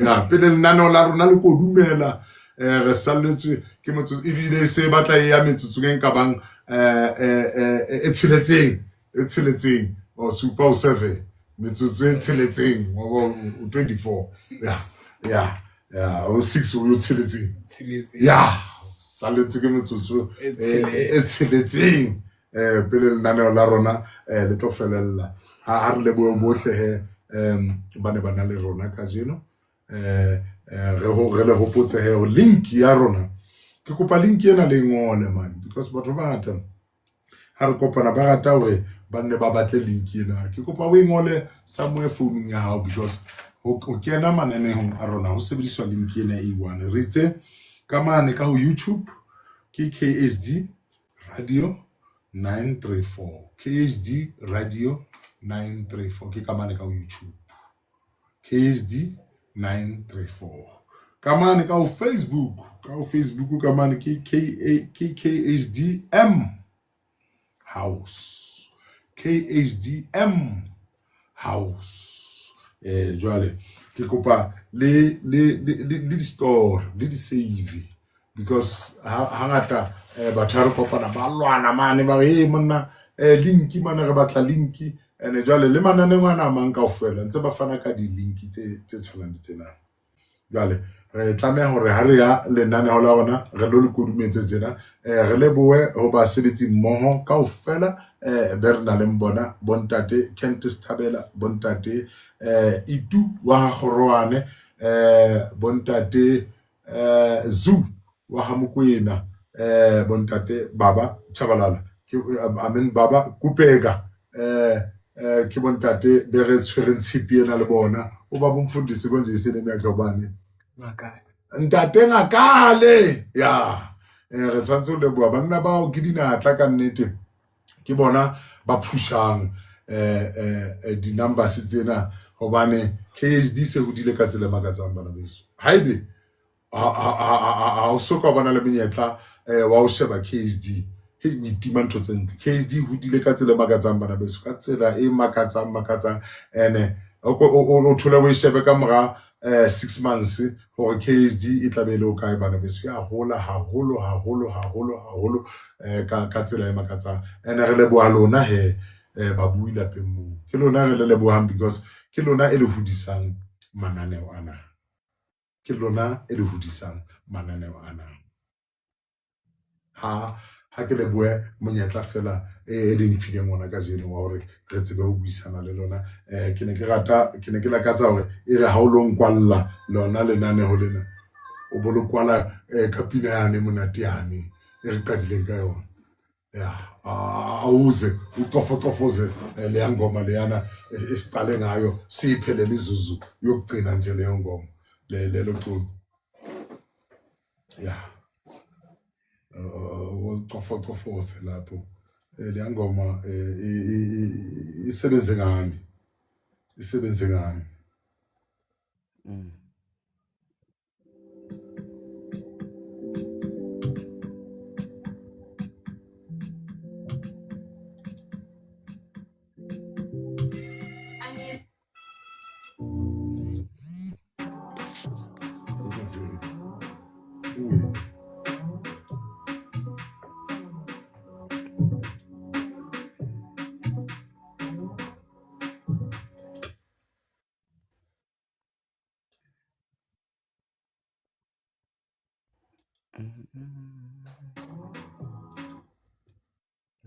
ya pele lenaneo la rona le kodumela re salletswe ke metsotso ebile se batla ya metsotso ke nka bang e tsheletseng o super 7 metsotso e tsheletseng o 24 ya o 6 o tsheletseng ya salletswe ke metsotso e tsheletseng pele lenaneo la rona le tlo felella ha re le bohle he bane bana le rona ka jeno re le hopotse he link ya rona ke kopa link ena le ngole man because batho ba ngata ha re kopana ba rata hore ba nne ba batle link ena ke kopa o ngole somewhere phone ya hao because o kena mananehong a rona ho sebediswa link ena e1 re itse ka mane ka ho YouTube ke KHD Radio 934 KHD Radio 934 ke kamane ka YouTube KSD 934 kamane ka Facebook kamane ke KHDM House KHDM House jwale ke kopa le di store le di save because hangata batho re kopana ba lwana mane ba monna linki mana re batla linki ene jwale le manane ngwana mang kaofela ntse ba fana ka di linki tse tshwanang di tsena jwale re tlameha hore ha re ya lenane ho la ona re lo le kodumetse tsena re le boe ho ba sebetsi mmoho kaofela be re na le mbona bontate Kentis Tabela bontate Itu wa Goroane bontate Zu wa Hamukwena bontate Baba Chabalala amen Baba Kupega ke bontate be re tshwereng tshipi ena le bona o ba bomfundisi konje se ne meakabane ntate ngakale ya re tshwantse le bua banna ba ke dinatla ka nnete ke bona ba pushang di numbers tsena hobane KHD se hodile ka tsela makatsang bana beso haide a o soka bana le menyetla wa o sheba KHD he itima ntho tsentle KHD hodile ka tsela makatsang bana beso ka tsela e makatsang ene o thola o shebe ka mora 6 months hore KHD e tla be le o kae bana beso ya hola haholo ka tsela e makatsang ene re le boa lona he ba bui lapeng mo ke lona re le lebohang because ke lona e le hodisang mananeo ana ke lona e le hodisang mananeo ana ha ke le boe monyetla fela e le nfileng ona ka jeno wa hore re tsebe ho buisana le lona ke ne ke lakatsa hore e re ha o lo nkwalla lona lenaneo lena o bolo kwala ka pina yane monate yane e re qadileng ka yona ya awuze ucofoze le ngoma leyana esiqale ngayo siphele imizuzu yokugcina nje leyo ngoma lelo culo ya ucofoze lapho le ngoma isebenze ngami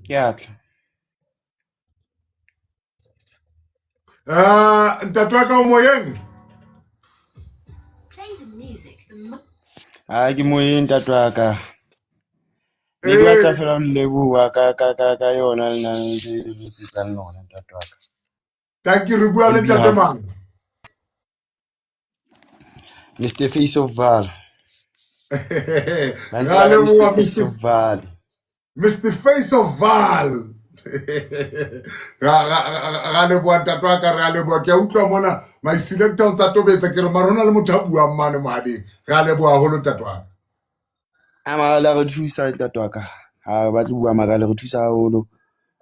Yatla. ntatwa ka moyeng Ke moyeng tatwaka. Ne ke batla fela ho leboha ka yona le nang le tsitsang lona tatwaka. Thank you re bua le ntate mang Mr. Face of Val. Mr. Face of Val. Mr. Face of Val. Ra le bua tatwa ka ra le bua ke utlwa mona my selector tsa tobetsa ke re marona le motho a buang mane madi ra le bua holo tatwa Amala re thusa tatwaka. Ha ba tlo bua magala re thusa haholo.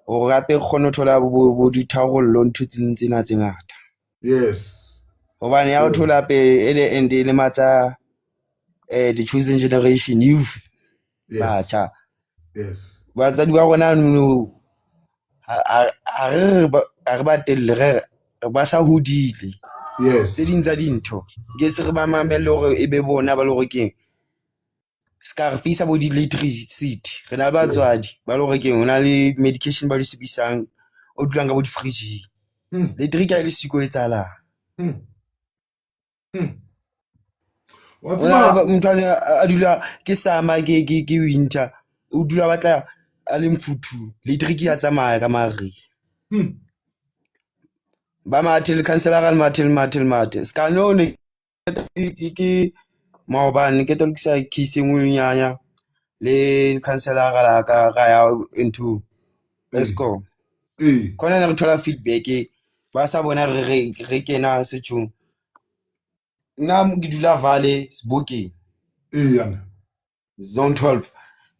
O gape kgone thola bo ditharollo ntho tsena tse ngata. yes Hobane ya o thola pe ele ende le matsa the chosen generation youth batjha batsadi ba rona no a re ba telle re ba sa hodile tse ding tsa dintho ke se re ba mamelle hore e be bona ba le hore keng ska re fisa bo di electricity re na ba tswadi ba le hore keng ona le medication ba di sebisang o dulang ka bo di fridge electric a le siko etsala mntwane a dula ke sama ke winter o dula batla a le mfuthu electric ya tsamaya ka mari ba mathe le councilor le mathe ska none ke maobane ke tolkisa kise ngwenyanya le councilor ka ya into Eskom khona ne re thola feedback ba sa bona re kena setjhong nna ke dula Vale Sebokeng yana zone 12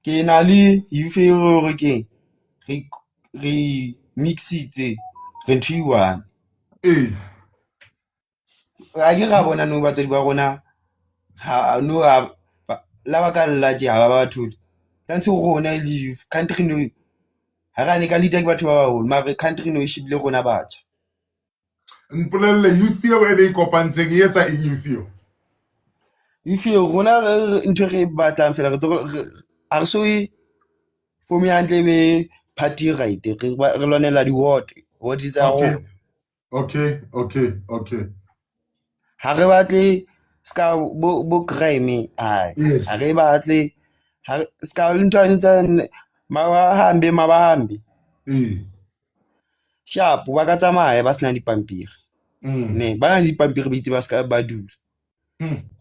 ke na le youth re ke re mixitse 21 ga ke ga bona no batswadi ba rona ha no la ba ka lla je ha ba batho tantse rona le youth country no ha ga ne ka leader ke batho ba baholo mara country no e shibile rona batjha mpolelle youth eo e le ikopantseng e etsa eng youth eo rona ntho re batlang fela re a re so e for me hantle be party right re lwanela di ward tsa rona okay ha re batle ska bo crime ha re batle ska ntwana tsa mabahambi sharp ba ka tsamaya ba sena dipampiri ne ba na le dipampiri ba itse ba ska ba dula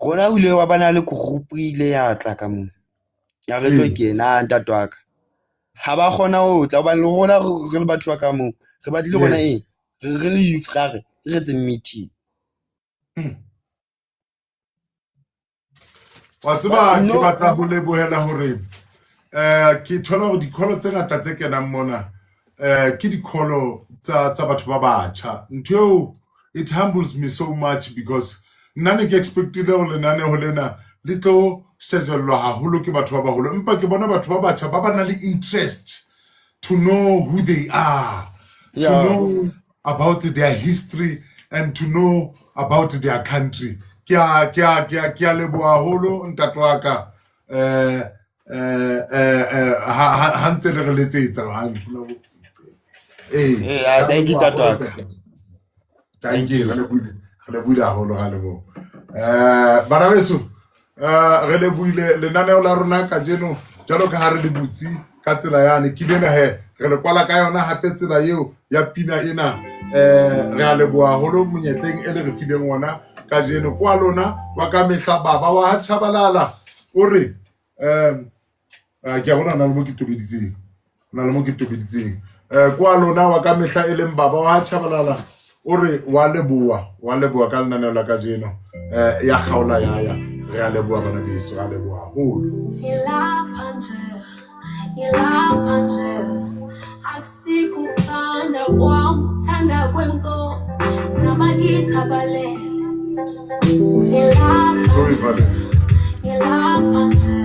rona o ile wa bana le group ile ya tla ka mo ya re tlo kena ntatwaka ha ba khona ho tla ba le rona re le batho ba ka mo re batlile rona re le youth gare re tse meeting wa tseba ke batla ho lebohela hore ke thola hore dikholo tse ngata tse kenang mona ke dikholo tsa batho ba batjha ntho it humbles me so much because nna ke expectile ho lenane ho lena le tlo shejellwa haholo ke batho ba baholo empa ke bona batho ba batjha ba bana le interest to know who they are, to know about their history and to know about their country. Kia leboha haholo ntate wa ka ha ntse le re letsetsa ha ngifuna thank you ntate wa ka thank you le buile haholo ha lebo bana beso re le buile lenaneo la rona ka jeno jalo ka ha re le butsi ka tsela yane ke dena he re le kwala ka yona hape tsela eo ya pina ena re a leboha haholo monyetleng e le re fileng ona ka jeno kwa lona wa ka mehla baba wa Chabalala o re ke a bona na le mo ke tobeditseng kwa lona wa ka mehla e leng baba wa Chabalala o re wa leboha ka lenaneo la ka jeno ya kgaola yaya re a leboha bana beso a leboha haholo Akusikuthanda kwam thanda kwenkosi nabakithabale sorry brother ngilapha nje